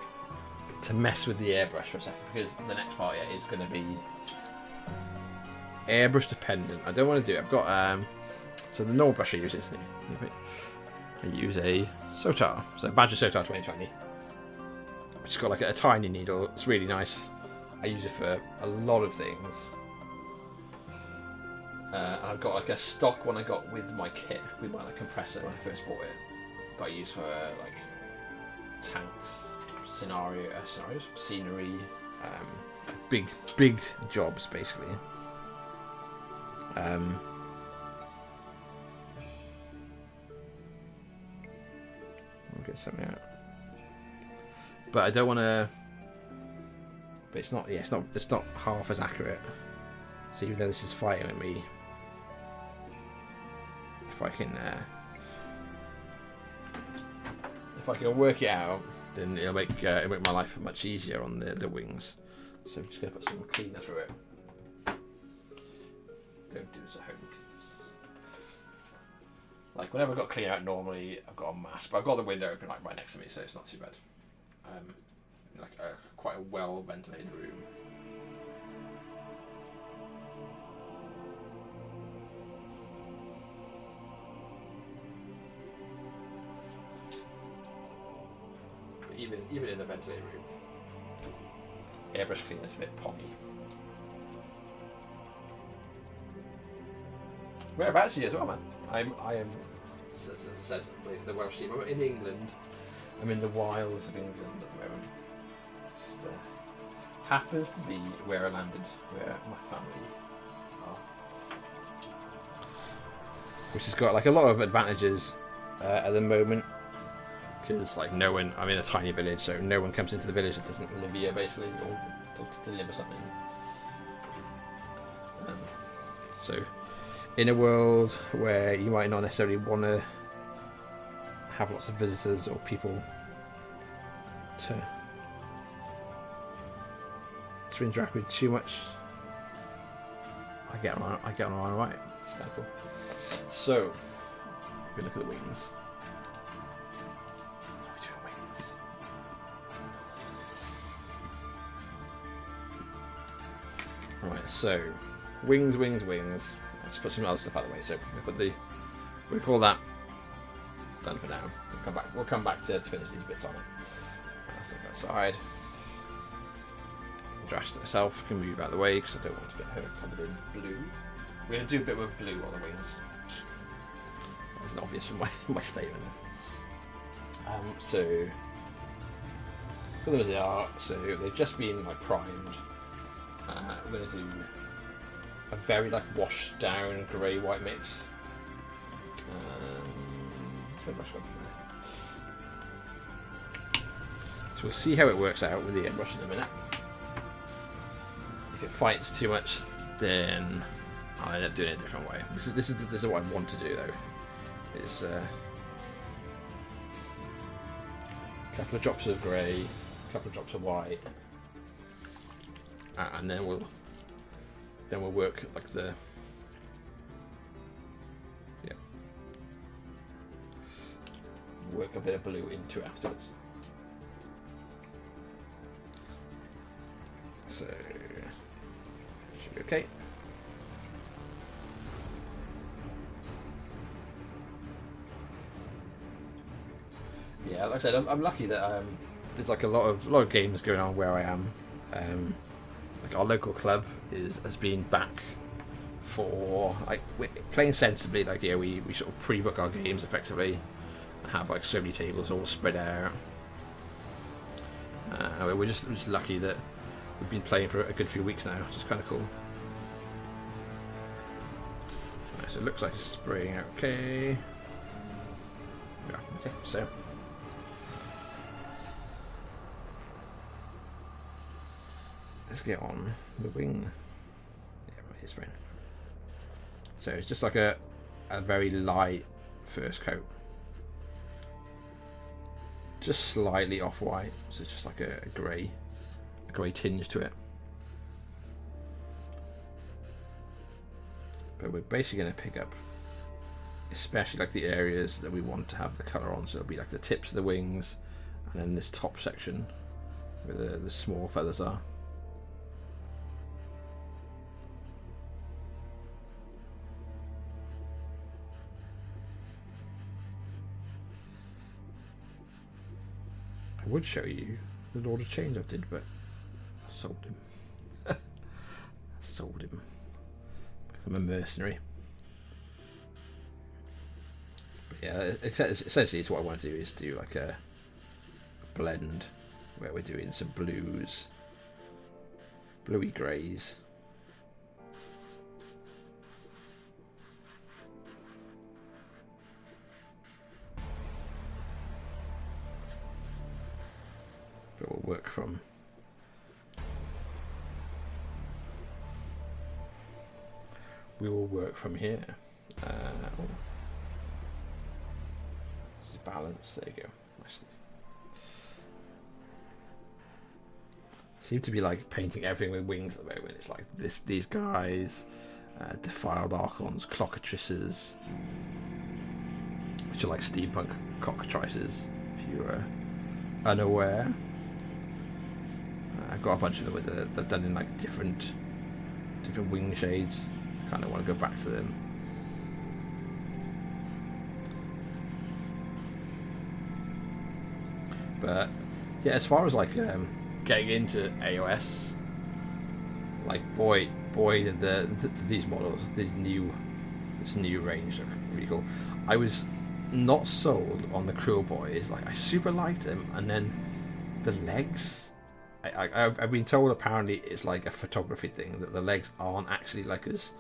to mess with the airbrush for a second, because the next part is going to be airbrush dependent. I don't want to do it. I've got so the normal brush I use is I use a Sotar, so Badger Sotar 2020, which has got like a tiny needle. It's really nice. I use it for a lot of things. And I've got like a stock one I got with my kit, with my compressor when I first bought it, that I use for like tanks, scenery, big jobs basically. We'll get something out, but I don't want to. But it's not. Yeah, it's not half as accurate. So even though this is fighting at me, if I can work it out, then it'll make my life much easier on the wings. So I'm just gonna put some cleaner through it. Don't do this at home, kids. Like whenever I've got clean out, normally I've got a mask, but I've got the window open like right next to me, so it's not too bad. Like quite a well ventilated room. Even in the ventilated room, airbrush cleaner is a bit pommy. Whereabouts are you as well, man? I am, as I said, with the Welsh team. I'm in England. I'm in the wilds of England at the moment. Just happens to be where I landed, where my family are. Which has got like a lot of advantages at the moment. Because like no one, I'm in a tiny village, so no one comes into the village that doesn't live here basically, or to deliver something. So in a world where you might not necessarily want to have lots of visitors or people to interact with too much, I get on alright. It's kind of cool. So we look at the wings. Right, so wings. Let's put some other stuff out of the way. So we'll call that done for now. We'll come back to finish these bits on it. So go outside. Yndrasta itself can move out of the way because I don't want to get her covered in blue. We're going to do a bit with blue on the wings. That wasn't obvious from my statement. So for them as they are, so they've just been like primed. We're going to do a very like washed down grey white mix. So we'll see how it works out with the airbrush in a minute. If it fights too much, then I'll end up doing it a different way. This is what I want to do though. Is a couple of drops of grey, a couple of drops of white. And then we'll work like the work a bit of blue into afterwards. So should be okay. Yeah, like I said, I'm lucky that there's like a lot of games going on where I am. Like our local club has been back for like playing sensibly. Like we sort of pre-book our games effectively, and have like so many tables all spread out. We're just lucky that we've been playing for a good few weeks now, which is kind of cool. Right, so it looks like it's spraying out okay. Yeah, okay, so. Let's get on the wing. Yeah, it's spraying. So it's just like a very light first coat. Just slightly off-white, so it's just like a grey tinge to it. But we're basically going to pick up, especially like the areas that we want to have the colour on. So it'll be like the tips of the wings, and then this top section where the small feathers are. I would show you the Lord of Change I did, but I sold him. Sold him. Because I'm a mercenary. But yeah, essentially it's what I want to do is do like a blend where we're doing some blues, bluey greys. But we'll work from here. This is balance. There you go. Seem to be like painting everything with wings at the moment. It's like these guys, defiled archons, clockatrices, which are like steampunk cockatrices. If you are unaware. I've got a bunch of them that they've done in like different wing shades. Kind of want to go back to them. But yeah, as far as like getting into AoS, like boy did these models, this new range look really cool. I was not sold on the Cruel Boys. Like, I super liked them, and then the legs. I've been told apparently it's like a photography thing, that the legs aren't actually like as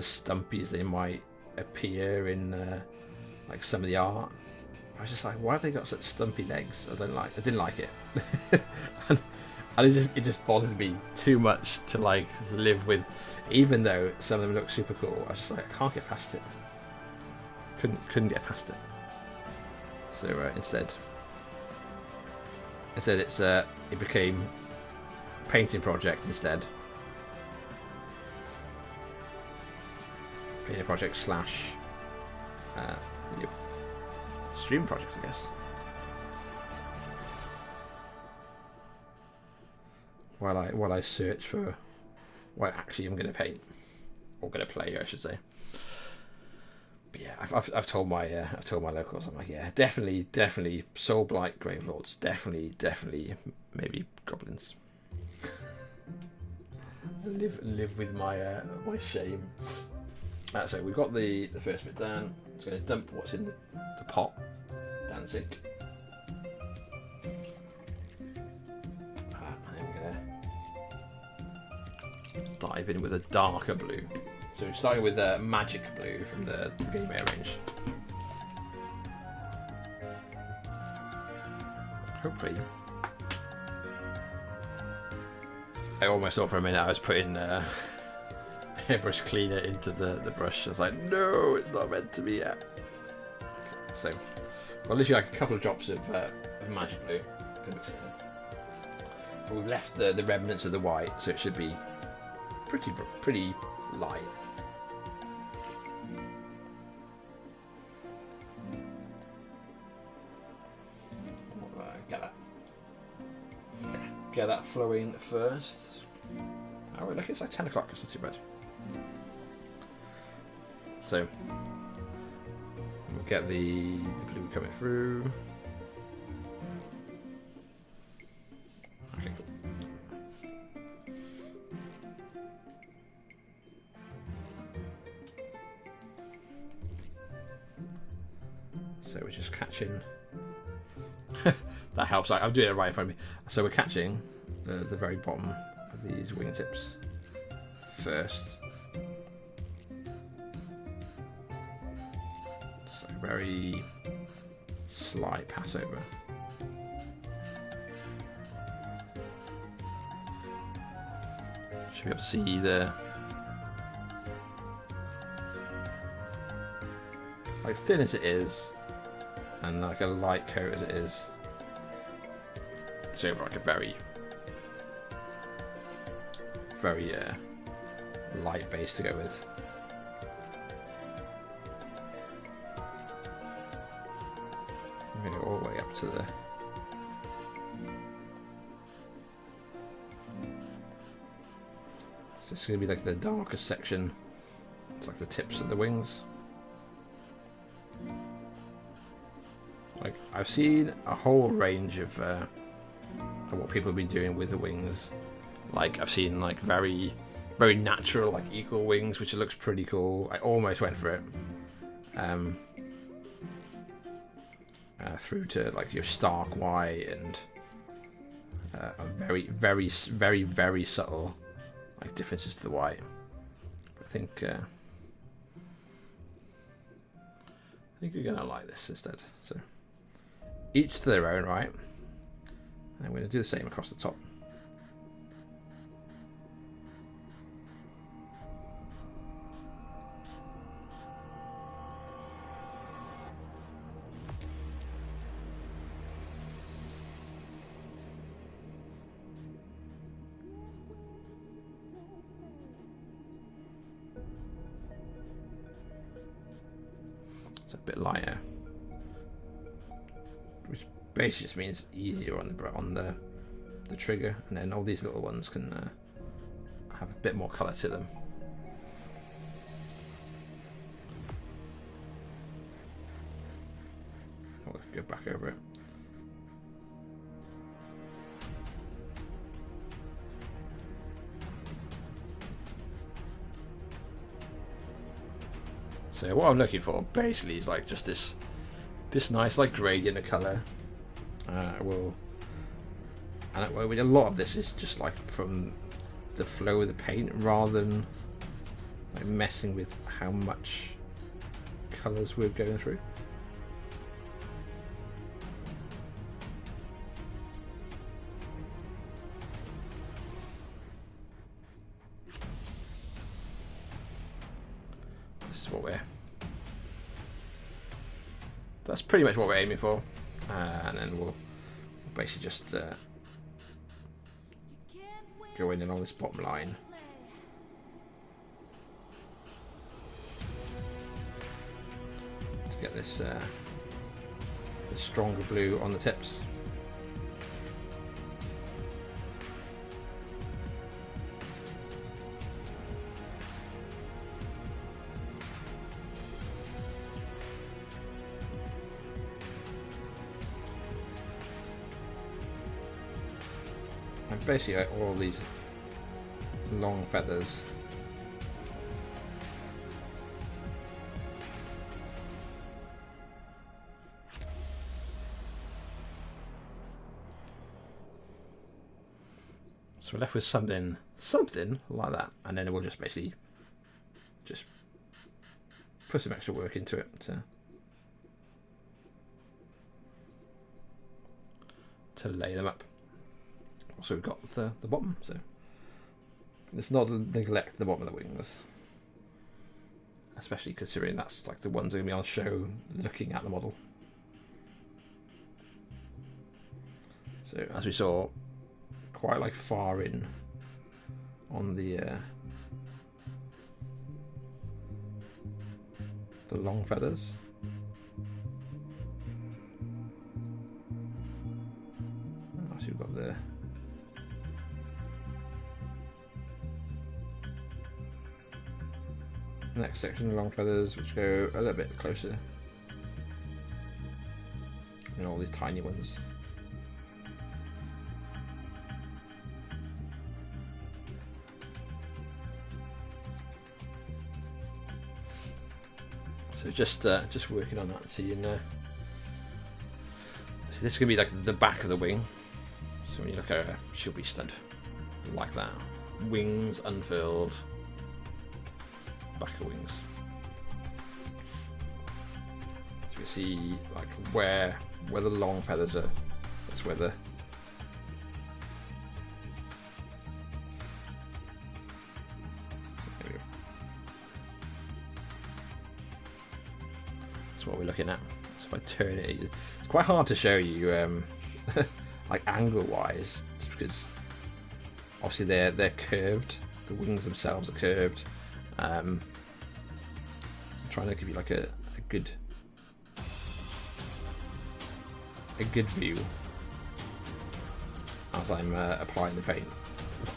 stumpy as they might appear in like some of the art. I was just like, why have they got such stumpy legs? I didn't like it. and it just bothered me too much to like live with, even though some of them look super cool. I was just like, I can't get past it. Couldn't get past it. So instead it became painting project instead. Painting project / stream project, I guess. While I search for what actually I'm going to paint, or going to play, I should say. But yeah, I've told my locals, I'm like, yeah, definitely Soul Blight Gravelords, definitely maybe goblins. live with my my shame. So we've got the first bit done. It's going to dump what's in the pot down the sink. And then we're going to dive in with a darker blue. So we're starting with magic blue from the Game Air range. Hopefully. I almost thought for a minute I was putting airbrush cleaner into the brush. I was like, no, it's not meant to be yet. Okay, so, well, literally like a couple of drops of magic blue. Gonna mix it in. But we've left the remnants of the white, so it should be pretty light. Get that flowing first. Oh, look, it's like 10 o'clock, it's not too bad. So, we'll get the blue coming through. Okay, cool. So we're just catching. That helps. I'm doing it right in front of me. So we're catching the very bottom of these wingtips first. So very slight pass over. Should be able to see the like thin as it is, and like a light coat as it is. It's over like a very light base to go with. I'm going to go all the way up to the so it's going to be like the darkest section. It's like the tips of the wings. Like, I've seen a whole range of what people have been doing with the wings. Like, I've seen like very natural, like eagle wings, which looks pretty cool. I almost went for it. Through to like your stark white and a very subtle like differences to the white. I think you're gonna like this instead. So each to their own, right? And I'm going to do the same across the top. It's a bit lighter, which basically just means easier on the trigger, and then all these little ones can have a bit more colour to them. I'll go back over it. So what I'm looking for basically is like just this nice like gradient of colour. A lot of this is just like from the flow of the paint rather than like messing with how much colours we're going through. That's pretty much what we're aiming for, and then we'll basically just go in along this bottom line. To get this stronger blue on the tips. Basically all these long feathers. So we're left with something like that, and then we'll just basically just put some extra work into it to lay them up. So we've got the bottom, so it's not to neglect the bottom of the wings, especially considering that's like the ones that are going to be on show looking at the model. So as we saw, quite like far in on the long feathers. So we've got the next section of long feathers, which go a little bit closer, and all these tiny ones. So just working on that, seeing so this is gonna be like the back of the wing. So when you look at her, she'll be stood like that, wings unfurled. Back of wings. So you see like where the long feathers are. That's where the there we go. That's what we're looking at. So if I turn it, it's quite hard to show you like angle wise, just because obviously they're curved. The wings themselves are curved. I'm trying to give you like a good view as I'm applying the paint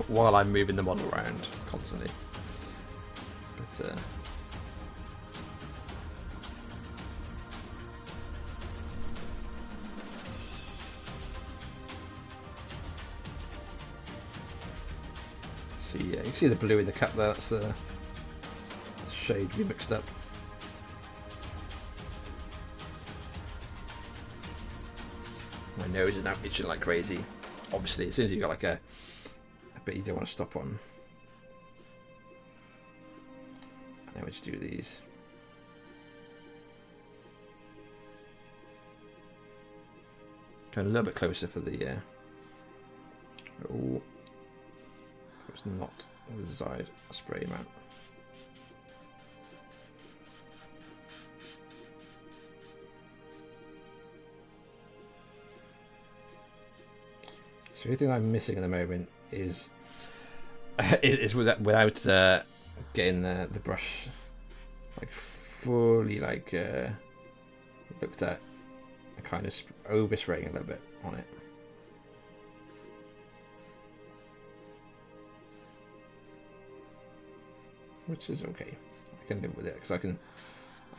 while I'm moving the model around constantly. But see, you can see the blue in the cup there. That's the shade we mixed up. My nose is now itching like crazy. Obviously, as soon as you've got like a bit you don't want to stop on. And then we just do these. Going a little bit closer for the oh, it's not the desired spray amount. So the only thing I'm missing at the moment is without getting the brush like fully like looked at, and kind of overspraying a little bit on it. Which is okay. I can live with it because I can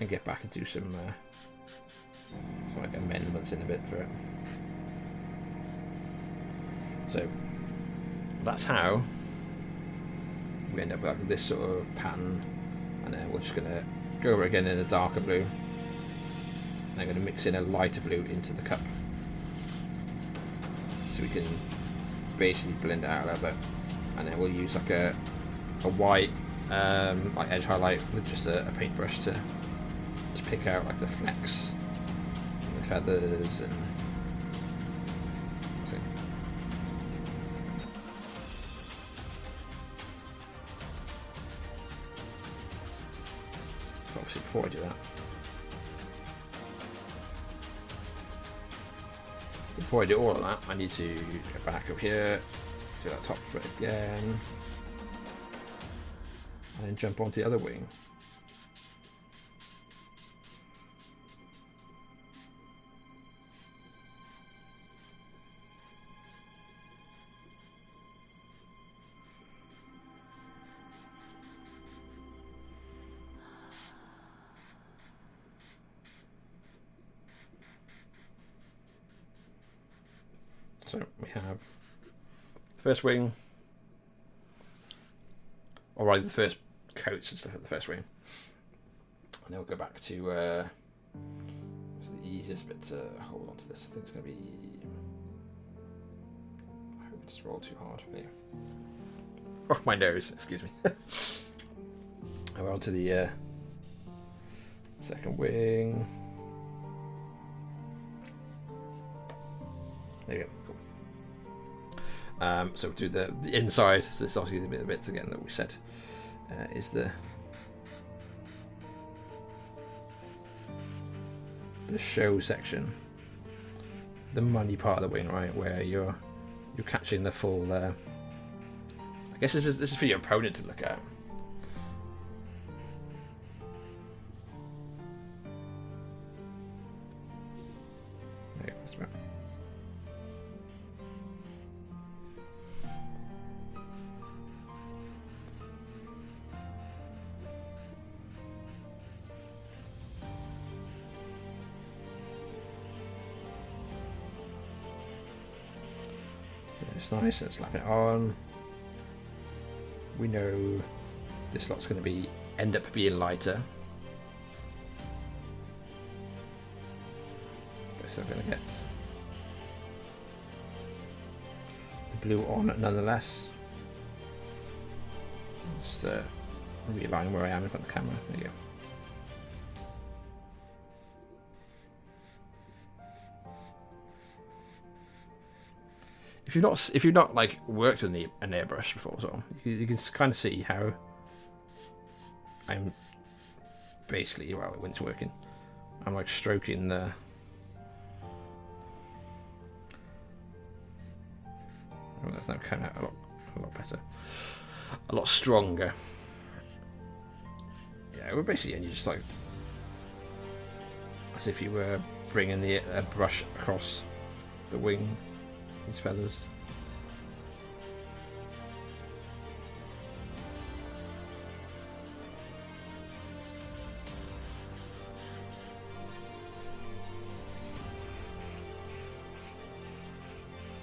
get back and do some like amendments in a bit for it. So that's how we end up with like this sort of pattern, and then we're just gonna go over again in a darker blue. And I'm going to mix in a lighter blue into the cup, so we can basically blend it out a little bit. And then we'll use like a white like edge highlight with just a paintbrush to pick out like the flecks and the feathers and so. Obviously before I do that, before I do all of that, I need to go back up here, do that top bit again, and then jump onto the other wing. So we have the first wing, or rather the first coats and stuff at the first wing, and then we'll go back to the easiest bit to hold on to this. I think it's going to be, I hope it's rolled too hard. There. Oh, my nose, excuse me. And we're on to the second wing. There we go. Cool. So we'll do the inside. So this is obviously the bits again that we said is the show section, the money part of the wing, right, where you're catching the full. I guess this is for your opponent to look at. There you go, that's about. It's nice and slap it on. We know this lot's going to end up being lighter. But still going to get the blue on nonetheless. Just realign where I am in front of the camera. There you go. If you've not like worked with an airbrush before, so you can kind of see how I'm basically, well, when it's working, I'm like stroking the. Oh, that's now coming out a lot better, a lot stronger. Yeah, we're basically, and you just like as if you were bringing a brush across the wing. These feathers.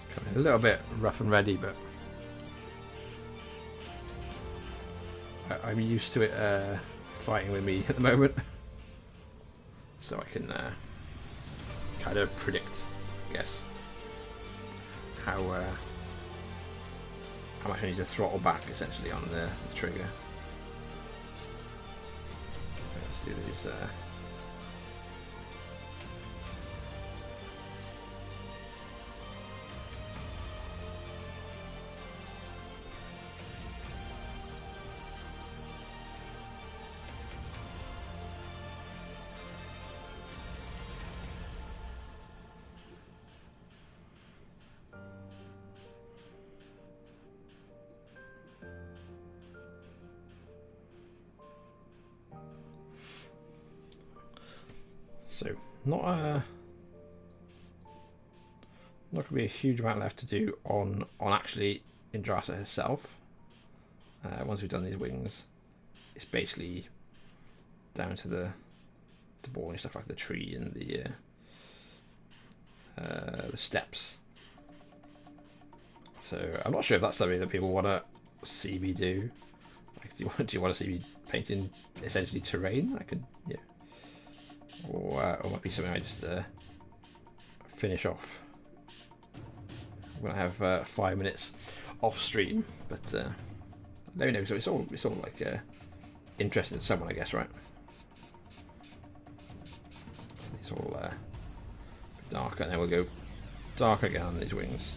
It's coming a little bit rough and ready, but I'm used to it fighting with me at the moment, so I can kind of predict, I guess, how much I need to throttle back essentially on the trigger. Let's do these. So not going to be a huge amount left to do on actually Yndrasta herself. Once we've done these wings, it's basically down to the boring stuff like the tree and the steps. So I'm not sure if that's something that people want to see me do, Do you want to see me painting essentially terrain? I could, yeah. Or it might be something I just finish off. We're gonna have 5 minutes off stream, but let me know. So it's all like interesting to someone, I guess, right? It's all darker, and then we'll go darker again on these wings.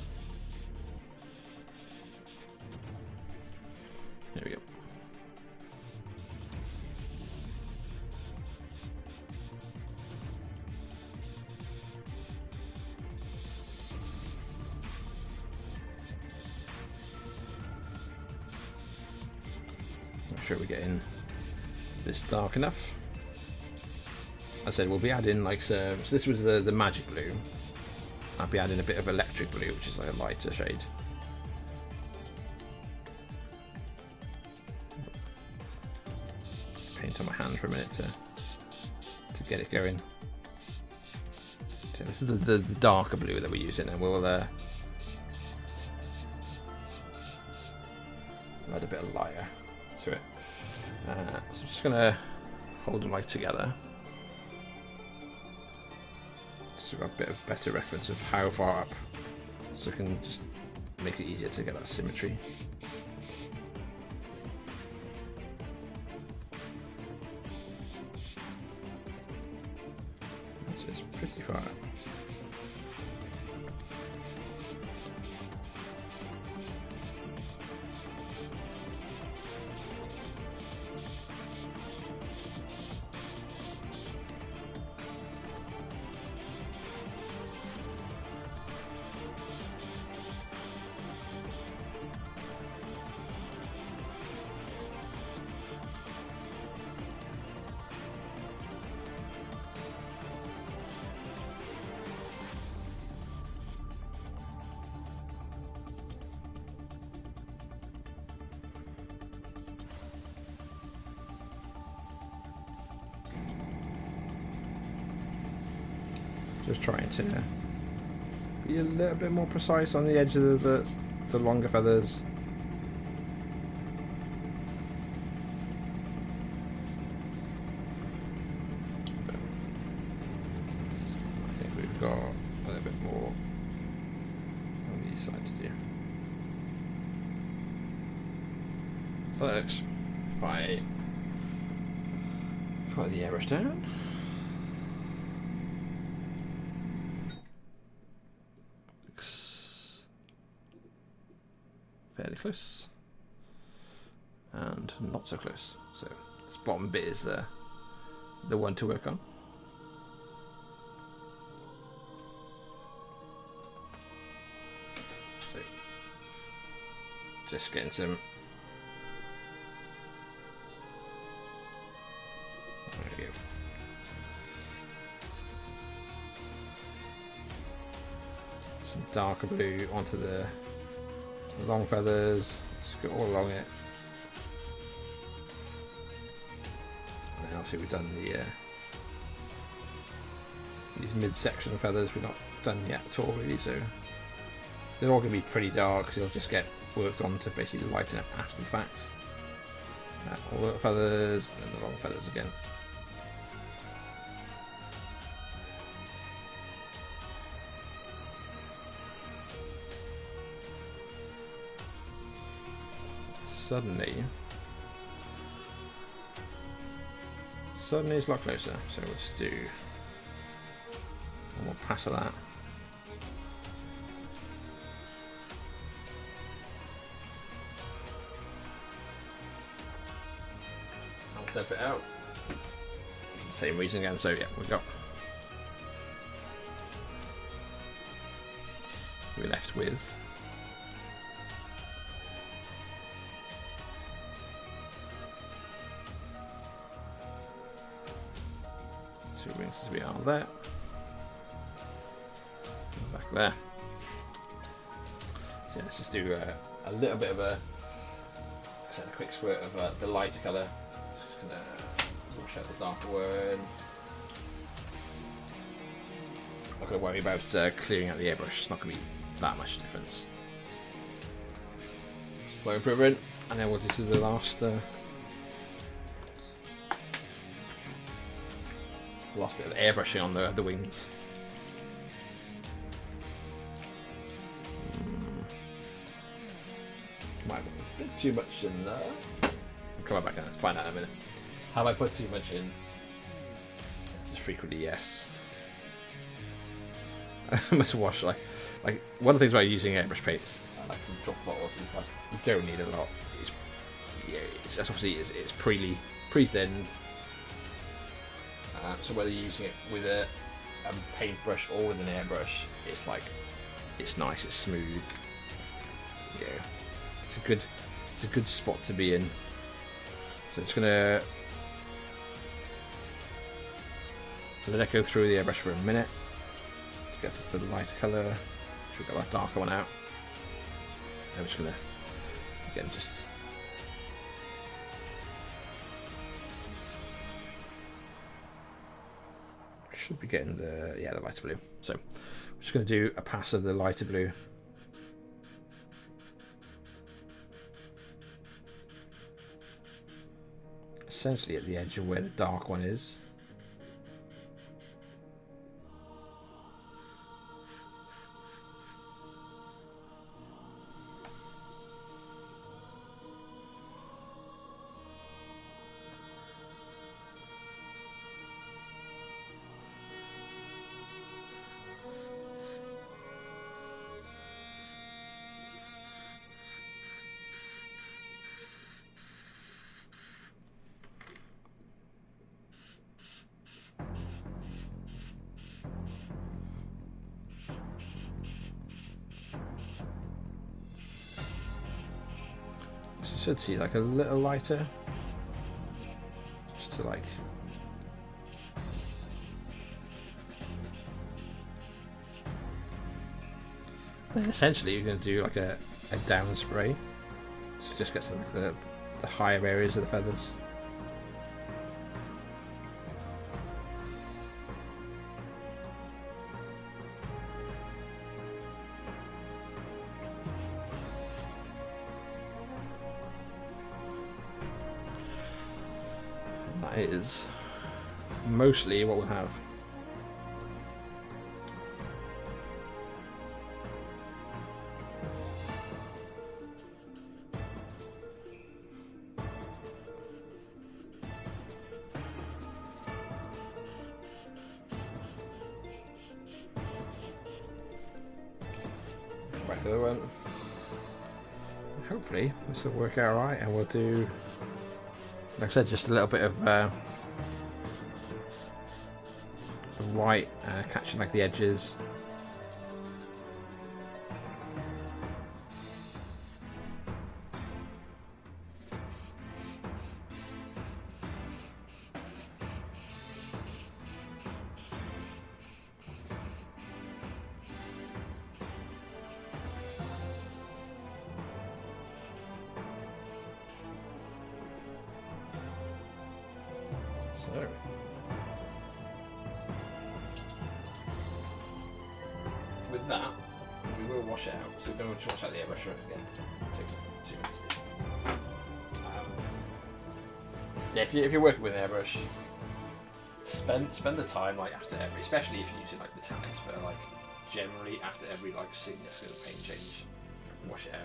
There we go. Make sure we're getting this dark enough. I said we'll be adding like so this was the magic blue. I'll be adding a bit of electric blue, which is like a lighter shade. Paint on my hand for a minute to get it going. So this is the darker blue that we're using, and we'll add a bit of lighter to it. So I'm just gonna hold them like together. So we've got a bit of better reference of how far up, so we can just make it easier to get that symmetry. That's just pretty far up. Just trying to be a little bit more precise on the edge of the longer feathers. I think we've got a little bit more on these sides here. So that looks fine. Put the airbrush down. Fairly close, and not so close. So this bottom bit is the one to work on. So just getting some. There we go. Some darker blue onto the long feathers, just go all along it. And then obviously we've done the these mid-section feathers we've not done yet at all really, so they're all going to be pretty dark because they'll just get worked on to basically lighten up after the fact. All the feathers and the long feathers again. Suddenly it's a lot closer, so we'll just do one more pass of that. I'll dump it out for the same reason again, so yeah, we're left with two wings as we are there. Back there. So let's just do a little bit of a quick squirt of the lighter colour. Just gonna wash out the darker one. Not gonna worry about clearing out the airbrush. It's not gonna be that much difference. Flow improvement, and then we'll just do the last Lost a bit of airbrushing on the wings. Might have put a bit too much in there. I'll come back and find out in a minute. Have I put too much in? Just frequently, yes. I must wash like one of the things about using airbrush paints, like from drop bottles, is like you don't need a lot. It's obviously it's pre-thinned. So whether you're using it with a paintbrush or with an airbrush, it's nice, it's smooth. Yeah, it's a good spot to be in. So it's gonna let it go through the airbrush for a minute to get to the lighter colour. Should get that darker one out. I'm just gonna again just. Should be getting the lighter blue. So I'm just going to do a pass of the lighter blue. Essentially at the edge of where the dark one is. Should see like a little lighter, just to like and essentially you're going to do like a down spray, so it just gets like the higher areas of the feathers. Is mostly what we'll have. Back to the other one. Hopefully this will work out right, and we'll do, like I said, just a little bit of white catching like the edges. So with that, we will wash it out. So we're going to wash out the airbrush again. It takes 2 minutes. Yeah, if you're working with an airbrush, spend the time like after every, especially if you're using like metallics, but like generally after every like significant paint change, wash it out.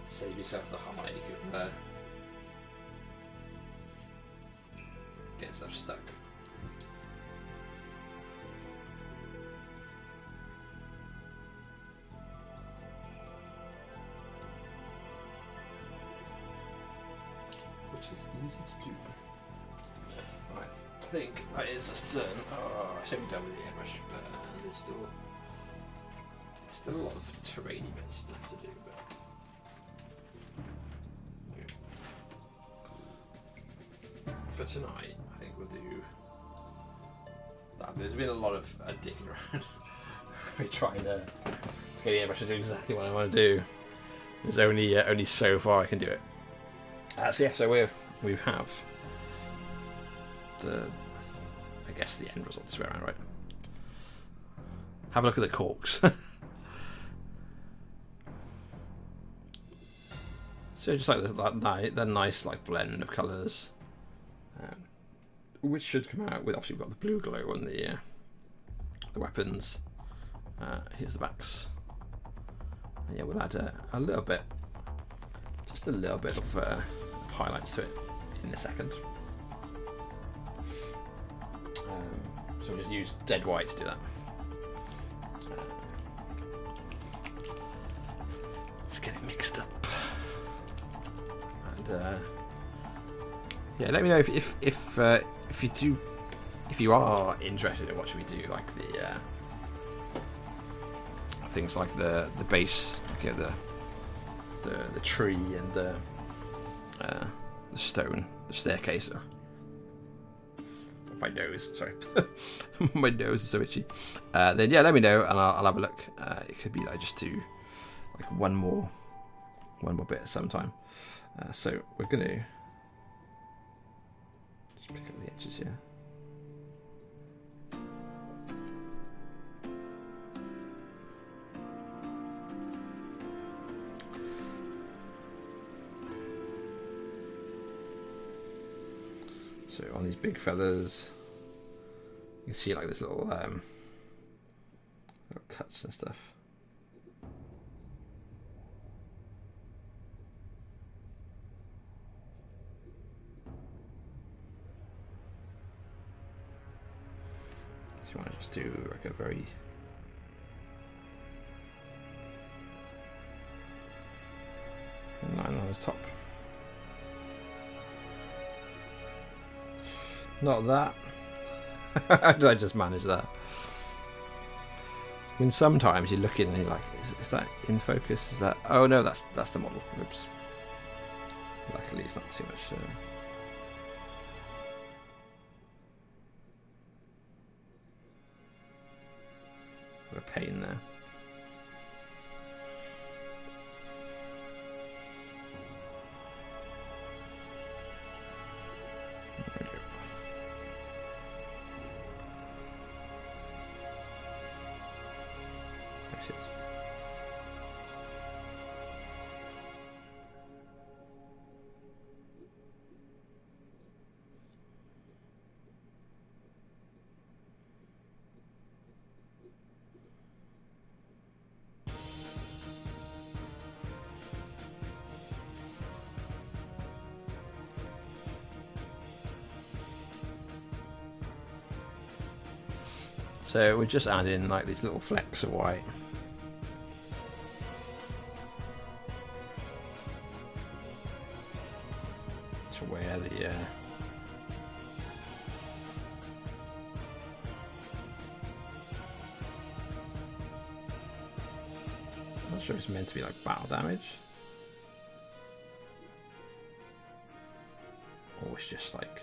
Save yourself the heartache of getting stuff stuck. Which is easy to do. Right, I think that is us done. Oh, I should be done with the airbrush, but there's still a lot of terrainy bits left to do. But for tonight, I think we'll do that. There's been a lot of dicking around. We're trying to get the airbrush to do exactly what I want to do. There's only so far I can do it. So yeah, so we have I guess the end result this way around, right? Have a look at the corks. So just like that nice like blend of colours. which should come out with, obviously we've got the blue glow on the weapons. Here's the backs. And yeah, we'll add a little bit, just a little bit of highlights to it in a second. So we'll just use dead white to do that. Let's get it mixed up. And yeah, let me know if you are interested in watching me do like the things like the base, like, the tree and the stone, the staircase. My nose, sorry, my nose is so itchy. Then yeah, let me know and I'll have a look. It could be that I just do like one more bit at some time. So we're gonna just pick up the edges here. So on these big feathers, you can see like this little cuts and stuff. So you want to just do like a very line on the top. Not that. How did I just manage that? I mean, sometimes you look in and you're like, is that in focus? Is that? Oh no, that's the model. Oops. Luckily, it's not too much. A pain there. So we're just adding like these little flecks of white. To where the I'm not sure if it's meant to be like battle damage. Or it's just like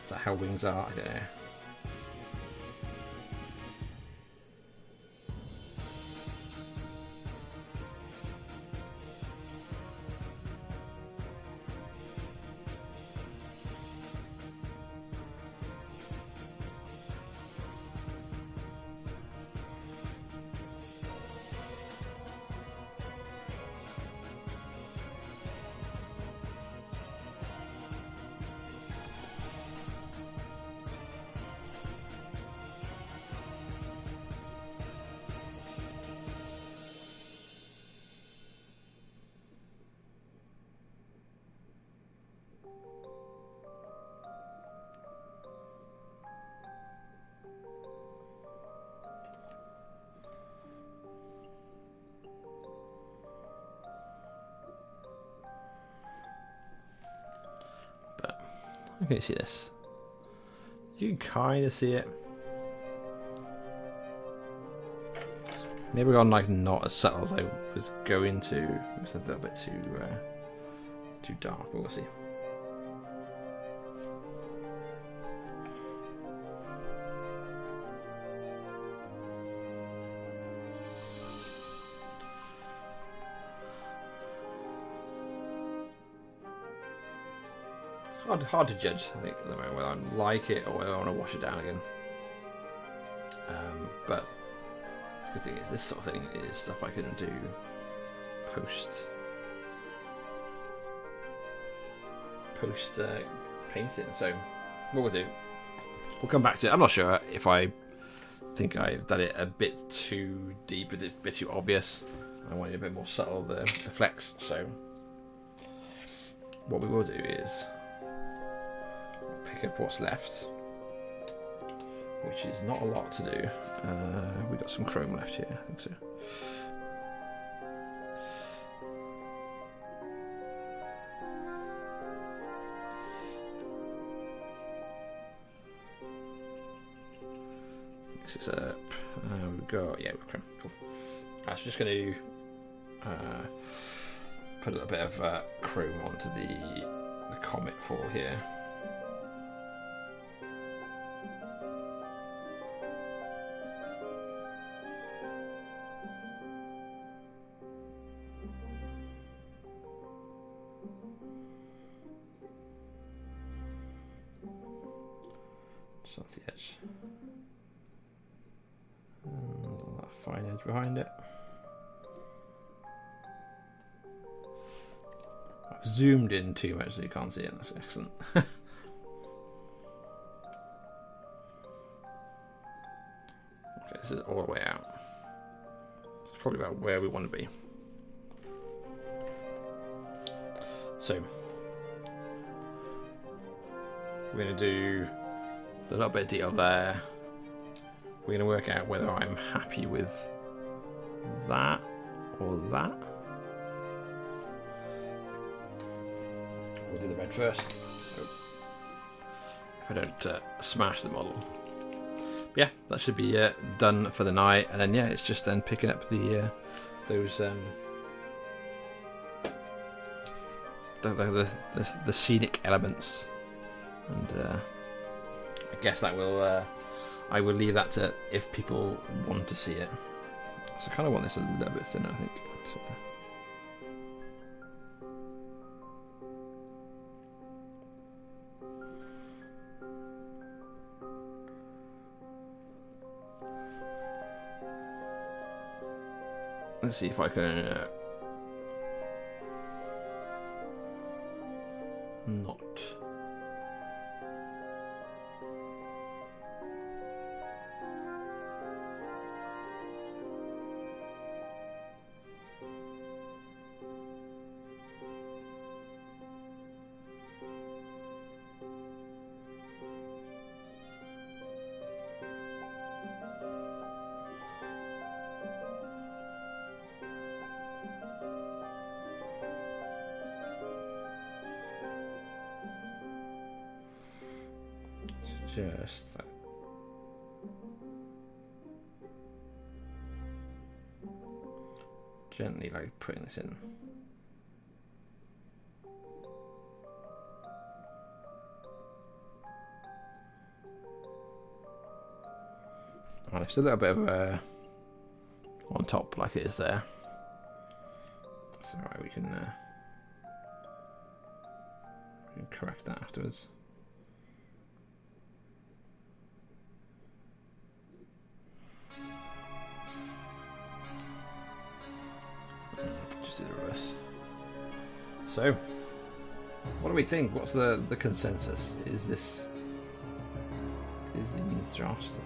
is that how wings are? I don't know. Can you see this? You can kind of see it. Maybe gone like not as subtle as I was going to. It was a little bit too dark, but we'll see. Hard to judge, I think, at the moment, whether I like it or whether I want to wash it down again. But the good thing is, this sort of thing is stuff I can do post post painting. So what we'll do, we'll come back to it. I'm not sure if I think I've done it a bit too deep, a bit too obvious. I want it a bit more subtle, the flex. So what we will do is pick up what's left, which is not a lot to do. We got some chrome left here, I think so. Mix this up. We've got, yeah, we've chrome. Cool. So I'm just going to put a little bit of chrome onto the comet fall here. Just off the edge. And all that fine edge behind it. I've zoomed in too much so you can't see it. That's excellent. Okay, this is all the way out. It's probably about where we want to be. So we're going to do the little bit of detail there. We're going to work out whether I'm happy with that or that. We'll do the red first. If I don't smash the model. But yeah, that should be done for the night, and then yeah, it's just then picking up the those the scenic elements, and I guess that will I will leave that to if people want to see it. So I kind of want this a little bit thinner, I think. So, let's see if I can not. Just like gently, like putting this in. And it's a little bit of on top, like it is there. That's alright. We can correct that afterwards. So, what do we think? What's the consensus? Is this Yndrasta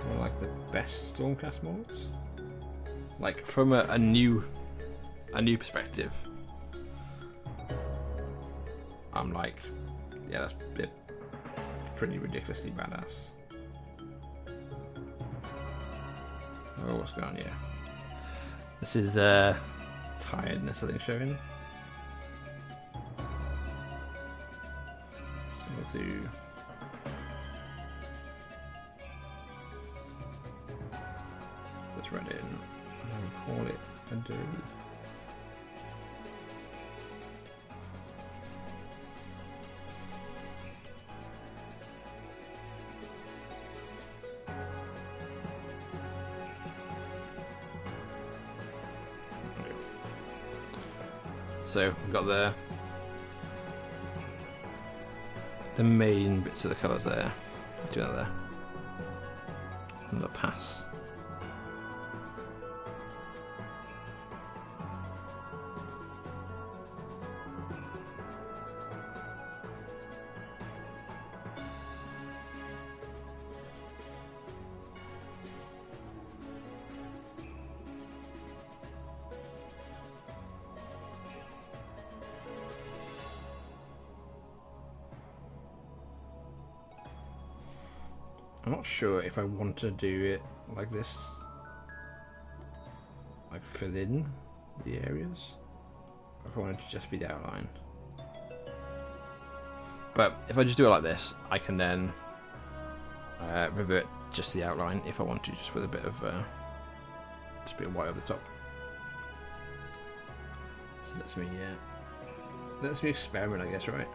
one of like the best Stormcast models? Like from a new perspective, I'm like, yeah, that's pretty ridiculously badass. Oh, what's going on here? This is tiredness, I think, showing. So we'll do this red in and call it a do. So we've got the main bits of the colours there. Do that there. And the pass. I'm not sure if I want to do it like this, like fill in the areas, or if I want it to just be the outline. But if I just do it like this, I can then revert just the outline if I want to, just with a bit of white over the top. So lets me experiment, I guess, right?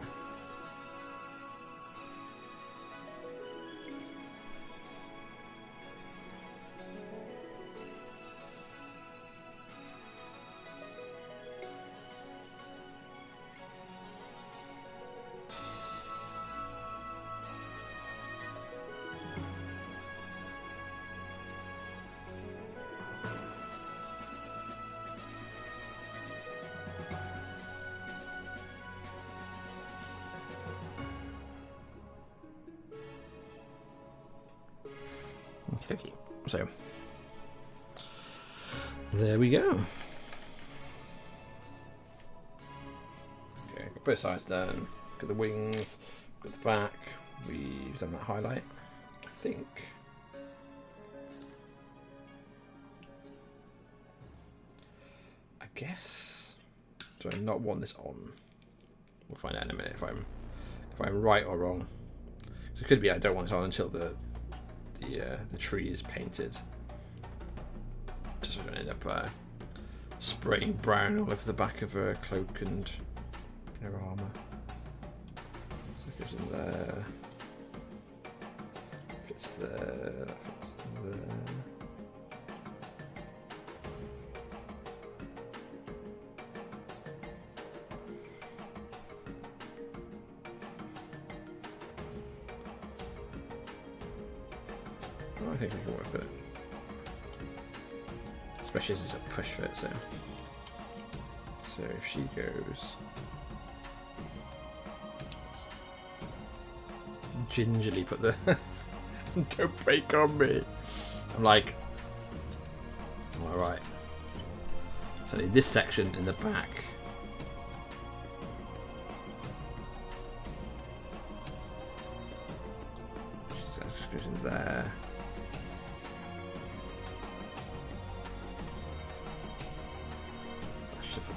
Okay, so there we go. Okay, got both sides done. Got the wings, got the back. We've done that highlight, I think. I guess. Do I not want this on? We'll find out in a minute if I'm right or wrong. So it could be I don't want it on until the tree is painted, just so I don't end up spraying brown all over the back of her cloak and her armour. So it goes in there, fits there, fits there. I think we can work with it, especially as it's a push fit. So if she goes gingerly, put the don't break on me. I'm like, all right. So in this section in the back. Just goes in there.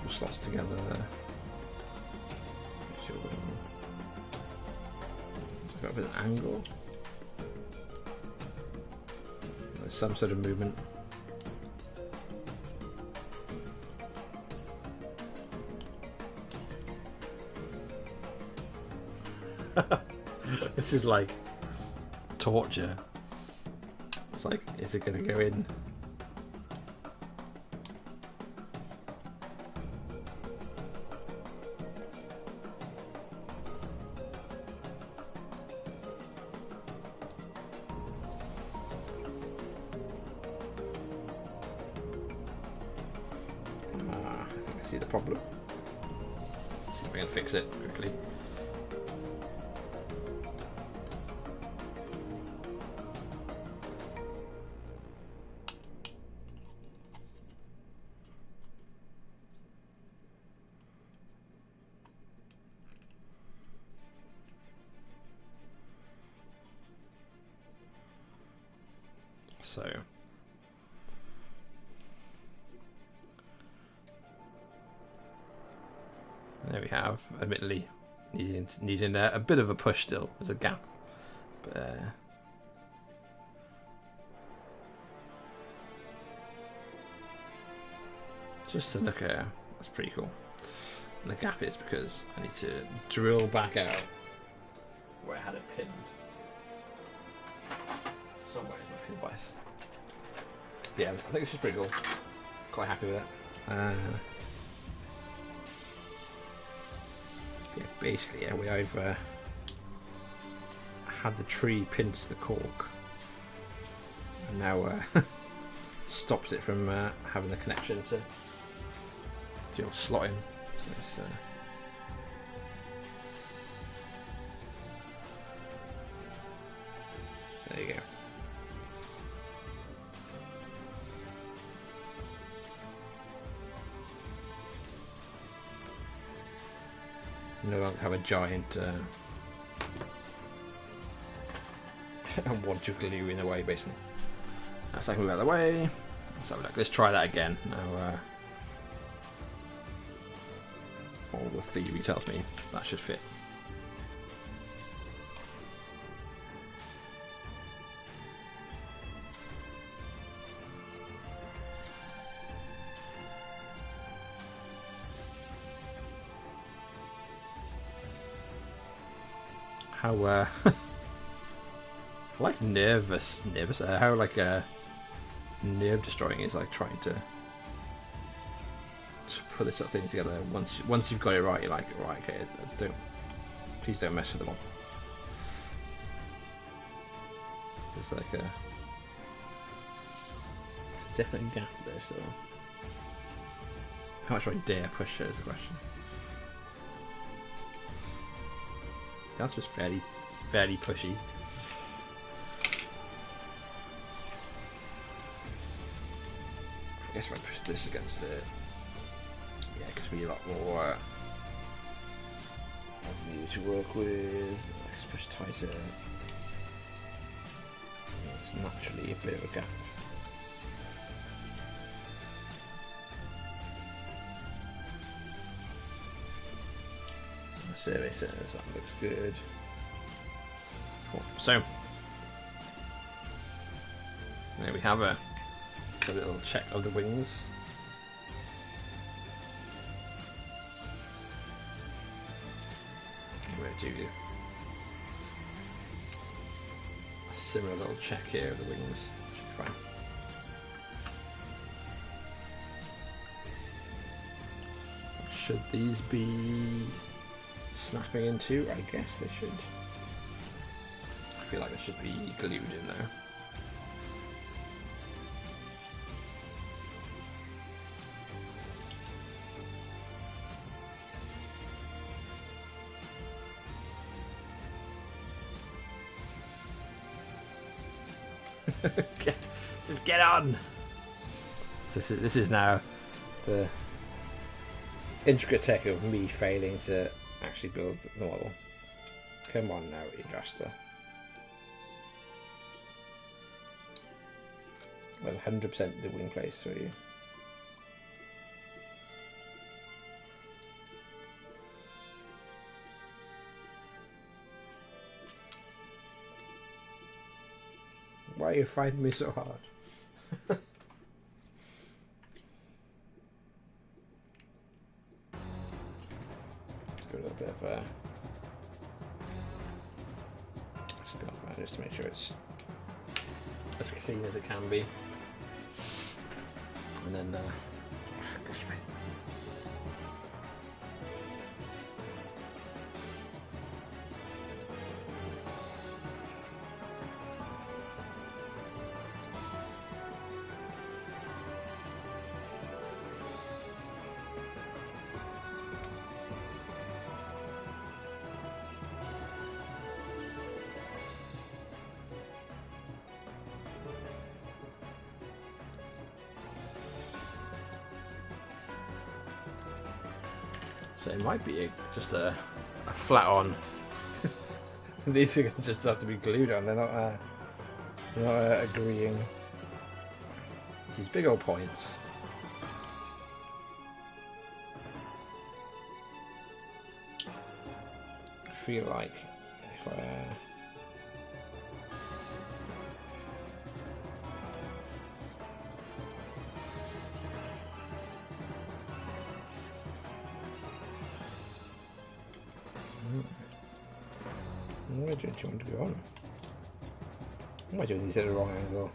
Slots together. So it's got a bit of angle. There's some sort of movement. This is like torture. It's like, is it going to go in? See the problem. Let's see if we can fix it quickly. So there we have, admittedly needing a bit of a push still. There's a gap, but just to look at, that's pretty cool. And the gap is because I need to drill back out where I had it pinned. Somewhere is my pin device. Yeah, I think this is pretty cool. Quite happy with it. Yeah, basically, yeah, I've had the tree pinned to the cork, and now stops it from having the connection to your slotting. So it's, so there you go. No longer have a giant and want your glue in a way, basically. That's like move out of the way. So let's try that again. Now, all the theory tells me that should fit. How I like nervous. How like nerve destroying is, like trying to put this sort of thing together. Once you've got it right, you're like, right, okay, please don't mess with the one. There's like a definite gap there still. How much do I dare push it is the question. The answer is fairly pushy. I guess if I push this against it, yeah, it gives me a lot more avenue to work with. Let's push tighter. It's naturally a bit of a gap. The survey says that looks good. Cool. So there we have a little check of the wings. Where do you? A similar little check here of the wings. Should be fine. Should these be snapping into? I guess they should. I feel like they should be glued in there. Just get on. This is now the intricate tech of me failing to actually build the model. Come on now, Yndrasta. Well, 100% the wing plays through you. Why are you fighting me so hard? Let's go a little bit of let's go around just to make sure it's as clean as it can be. And then gosh, mate. So it might be just a flat on. These are just have to be glued on. They're not agreeing. These big old points. I feel like if I where do you want to go on? Am I doing these at the wrong angle?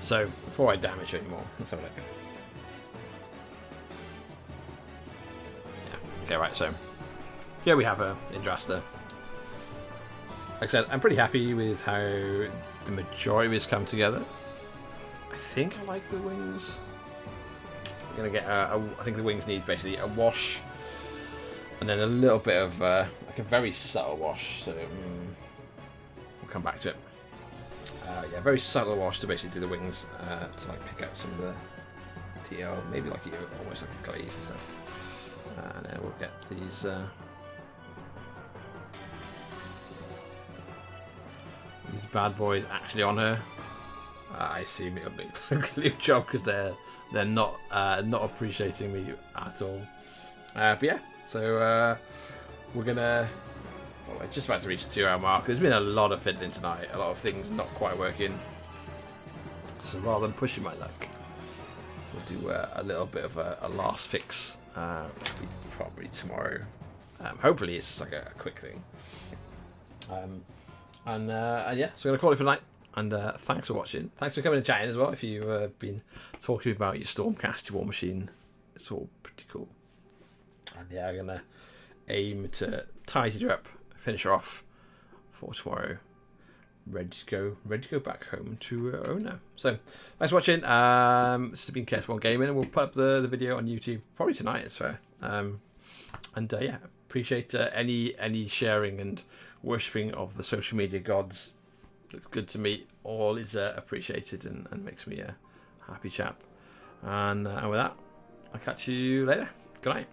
So, before I damage it anymore, let's have a look. Yeah, okay, right, so here we have a Yndrasta. Like I said, I'm pretty happy with how the majority has come together. I think I like the wings. I'm gonna get I think the wings need basically a wash and then a little bit of like a very subtle wash. So we'll come back to it. Yeah, very subtle wash to basically do the wings to like pick out some of the putty, or maybe like almost like a glaze and stuff. And then we'll get these bad boys actually on her. I assume it'll be a glue job because they're not appreciating me at all. But yeah, so we're gonna. Well, we're just about to reach the 2-hour mark. There's been a lot of fiddling tonight. A lot of things not quite working. So rather than pushing my luck, we'll do a little bit of a last fix. Probably tomorrow. Hopefully it's just like a quick thing. And yeah, so we're gonna call it for the night. And thanks for watching. Thanks for coming and chatting as well. If you've been talking to me about your Stormcast, your War Machine, it's all pretty cool. And yeah, I'm gonna aim to tidy her up, finish her off for tomorrow. Ready to go back home to owner. So thanks for watching. This has been KS1 Gaming, and we'll put up the video on YouTube probably tonight. It's fair. And yeah, appreciate any sharing and worshipping of the social media gods. It's good to meet all is appreciated and makes me a happy chap. And with that, I'll catch you later. Good night.